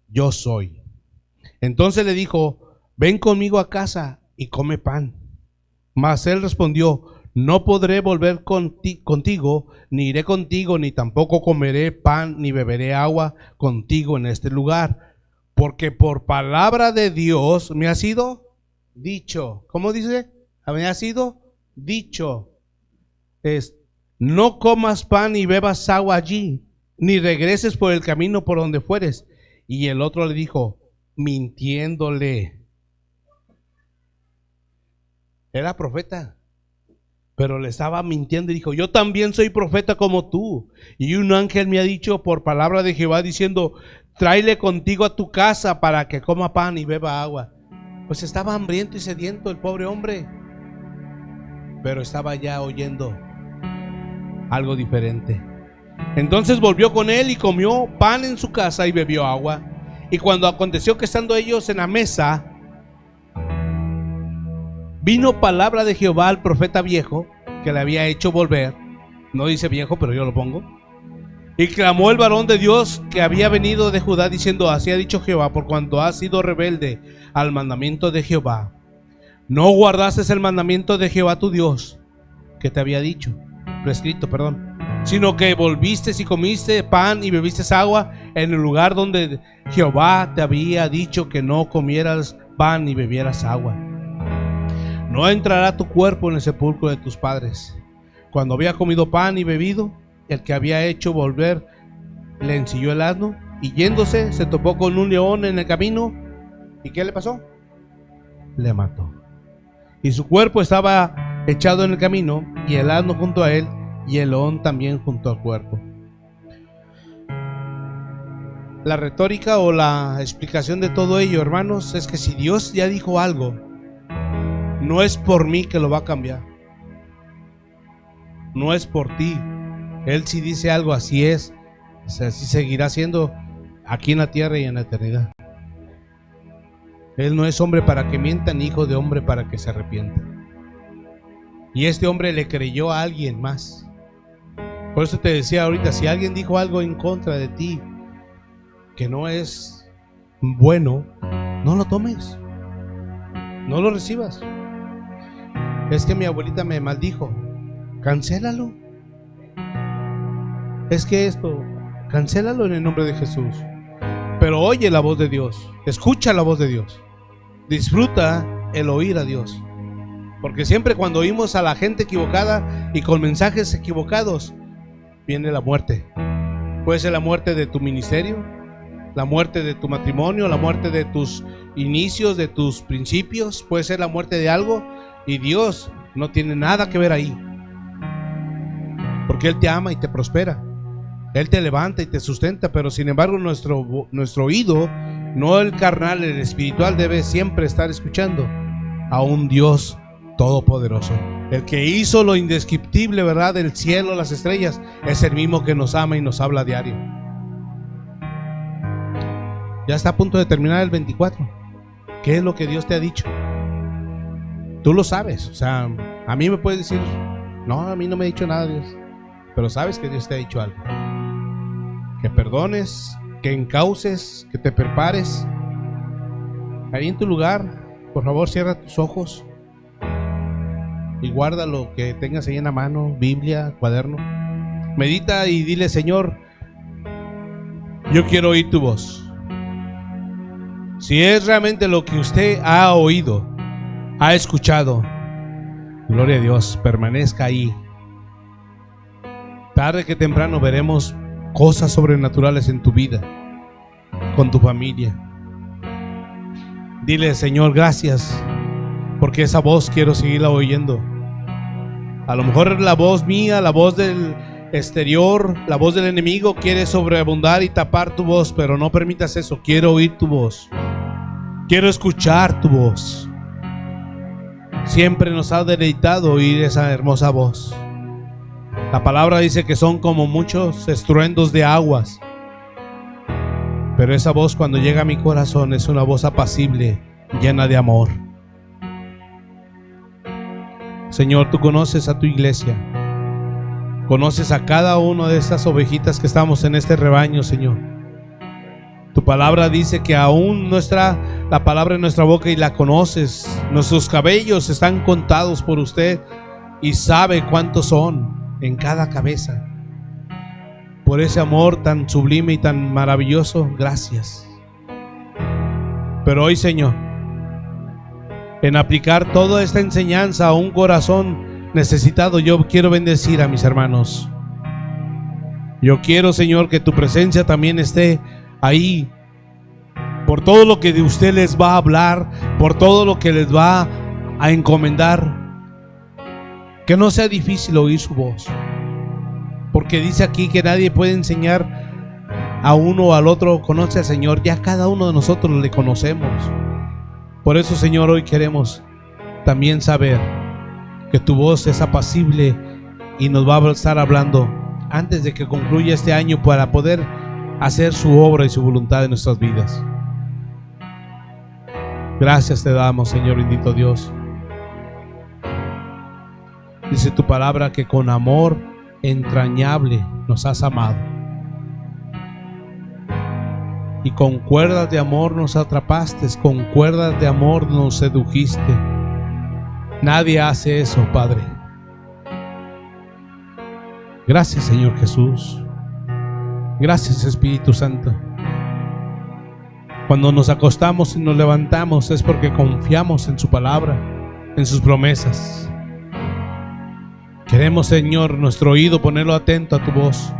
yo soy. Entonces le dijo, ven conmigo a casa y come pan. Mas él respondió, no podré volver contigo, ni iré contigo, ni tampoco comeré pan, ni beberé agua contigo en este lugar. Porque por palabra de Dios me ha sido dicho. ¿Cómo dice? Me ha sido dicho. No comas pan ni bebas agua allí, ni regreses por el camino por donde fueres. Y el otro le dijo, mintiéndole. Era profeta. Pero le estaba mintiendo y dijo: yo también soy profeta como tú. Y un ángel me ha dicho por palabra de Jehová diciendo: tráele contigo a tu casa para que coma pan y beba agua. Pues estaba hambriento y sediento el pobre hombre, pero estaba ya oyendo algo diferente. Entonces volvió con él y comió pan en su casa y bebió agua. Y cuando aconteció que estando ellos en la mesa, vino palabra de Jehová al profeta viejo, que le había hecho volver. No dice viejo, pero yo lo pongo. Y clamó el varón de Dios que había venido de Judá, diciendo: así ha dicho Jehová, por cuanto has sido rebelde al mandamiento de Jehová, no guardaste el mandamiento de Jehová tu Dios, que te había dicho, prescrito, sino que volviste y comiste pan y bebiste agua en el lugar donde Jehová te había dicho que no comieras pan ni bebieras agua. No entrará tu cuerpo en el sepulcro de tus padres. Cuando había comido pan y bebido, el que había hecho volver le ensilló el asno, y yéndose se topó con un león en el camino. ¿Y qué le pasó? Le mató. Y su cuerpo estaba echado en el camino, y el asno junto a él, y el león también junto al cuerpo. La retórica o la explicación de todo ello, hermanos, es que si Dios ya dijo algo, no es por mí que lo va a cambiar. No es por ti. Él si dice algo, así es. Así seguirá siendo aquí en la tierra y en la eternidad. Él no es hombre para que mienta, ni hijo de hombre para que se arrepienta. Y este hombre le creyó a alguien más. Por eso te decía ahorita, si alguien dijo algo en contra de ti que no es bueno, no lo tomes, no lo recibas. Es que mi abuelita me maldijo, cancélalo. Es que esto, cancélalo en el nombre de Jesús. Pero oye la voz de Dios, escucha la voz de Dios, disfruta el oír a Dios. Porque siempre cuando oímos a la gente equivocada y con mensajes equivocados, viene la muerte. Puede ser la muerte de tu ministerio, la muerte de tu matrimonio, la muerte de tus inicios, de tus principios. Puede ser la muerte de algo, y Dios no tiene nada que ver ahí, porque Él te ama y te prospera. Él te levanta y te sustenta. Pero sin embargo nuestro oído, no el carnal, el espiritual, debe siempre estar escuchando a un Dios todopoderoso. El que hizo lo indescriptible, ¿verdad? Del cielo, las estrellas, es el mismo que nos ama y nos habla a diario. Ya está a punto de terminar el 24. ¿Qué es lo que Dios te ha dicho? Tú lo sabes. O sea, a mí me puedes decir: no, a mí no me ha dicho nada Dios. Pero sabes que Dios te ha dicho algo. Que perdones, que encauces, que te prepares. Ahí en tu lugar, por favor, cierra tus ojos y guarda lo que tengas ahí en la mano: Biblia, cuaderno. Medita y dile: Señor, yo quiero oír tu voz. Si es realmente lo que usted ha oído, ha escuchado, gloria a Dios, permanezca ahí. Tarde que temprano veremos cosas sobrenaturales en tu vida, con tu familia. Dile: Señor, gracias, porque esa voz quiero seguirla oyendo. A lo mejor la voz mía, la voz del exterior, la voz del enemigo quiere sobreabundar y tapar tu voz, pero no permitas eso. Quiero oír tu voz, quiero escuchar tu voz. Siempre nos ha deleitado oír esa hermosa voz. La palabra dice que son como muchos estruendos de aguas, pero esa voz, cuando llega a mi corazón, es una voz apacible, llena de amor. Señor, tú conoces a tu iglesia, conoces a cada una de estas ovejitas que estamos en este rebaño, Señor. Tu palabra dice que aún la palabra en nuestra boca, y la conoces. Nuestros cabellos están contados por usted y sabe cuántos son en cada cabeza. Por ese amor tan sublime y tan maravilloso, gracias. Pero hoy, Señor, en aplicar toda esta enseñanza a un corazón necesitado, yo quiero bendecir a mis hermanos. Yo quiero, Señor, que tu presencia también esté ahí, por todo lo que de usted les va a hablar, por todo lo que les va a encomendar. Que no sea difícil oír su voz, porque dice aquí que nadie puede enseñar a uno o al otro, conoce al Señor. Ya cada uno de nosotros le conocemos. Por eso, Señor, hoy queremos también saber que tu voz es apacible y nos va a estar hablando antes de que concluya este año, para poder hacer su obra y su voluntad en nuestras vidas. Gracias te damos, Señor bendito Dios. Dice tu palabra que con amor entrañable nos has amado, y con cuerdas de amor nos atrapaste, con cuerdas de amor nos sedujiste. Nadie hace eso, Padre. Gracias, Señor Jesús. Gracias, Espíritu Santo. Cuando nos acostamos y nos levantamos es porque confiamos en su palabra, en sus promesas. Queremos, Señor, nuestro oído ponerlo atento a tu voz.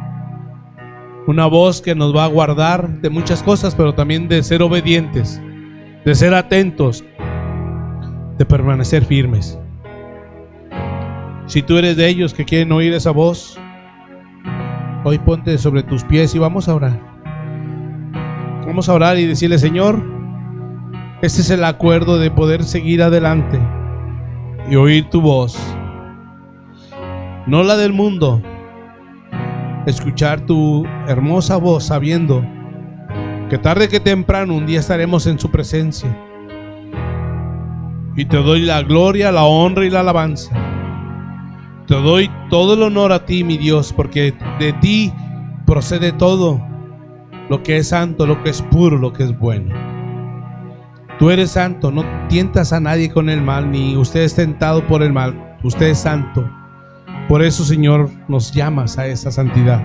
Una voz que nos va a guardar de muchas cosas, pero también de ser obedientes, de ser atentos, de permanecer firmes. Si tú eres de ellos que quieren oír esa voz, hoy ponte sobre tus pies y vamos a orar. Vamos a orar y decirle: Señor, este es el acuerdo de poder seguir adelante y oír tu voz, no la del mundo. Escuchar tu hermosa voz, sabiendo que tarde que temprano un día estaremos en su presencia. Y te doy la gloria, la honra y la alabanza. Te doy todo el honor a ti, mi Dios, porque de ti procede todo lo que es santo, lo que es puro, lo que es bueno. Tú eres santo, no tientas a nadie con el mal, ni usted es tentado por el mal. Usted es santo. Por eso, Señor, nos llamas a esa santidad.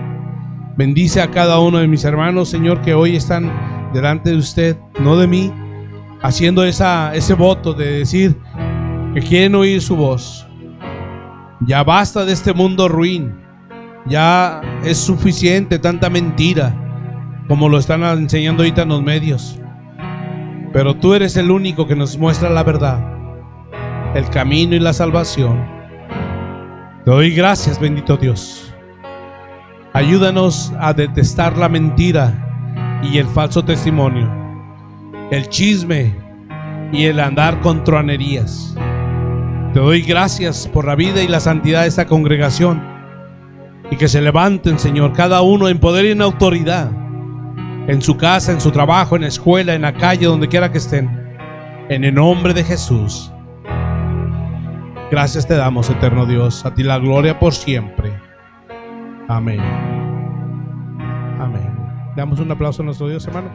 Bendice a cada uno de mis hermanos, Señor, que hoy están delante de usted, no de mí, haciendo ese voto de decir que quieren oír su voz. Ya basta de este mundo ruin. Ya es suficiente tanta mentira como lo están enseñando ahorita en los medios. Pero tú eres el único que nos muestra la verdad, el camino y la salvación. Te doy gracias, bendito Dios. Ayúdanos a detestar la mentira y el falso testimonio, el chisme y el andar con truanerías. Te doy gracias por la vida y la santidad de esta congregación, y que se levanten, Señor, cada uno en poder y en autoridad, en su casa, en su trabajo, en la escuela, en la calle, donde quiera que estén, en el nombre de Jesús. Gracias te damos, eterno Dios, a ti la gloria por siempre. Amén. Amén. Damos un aplauso a nuestro Dios, hermano.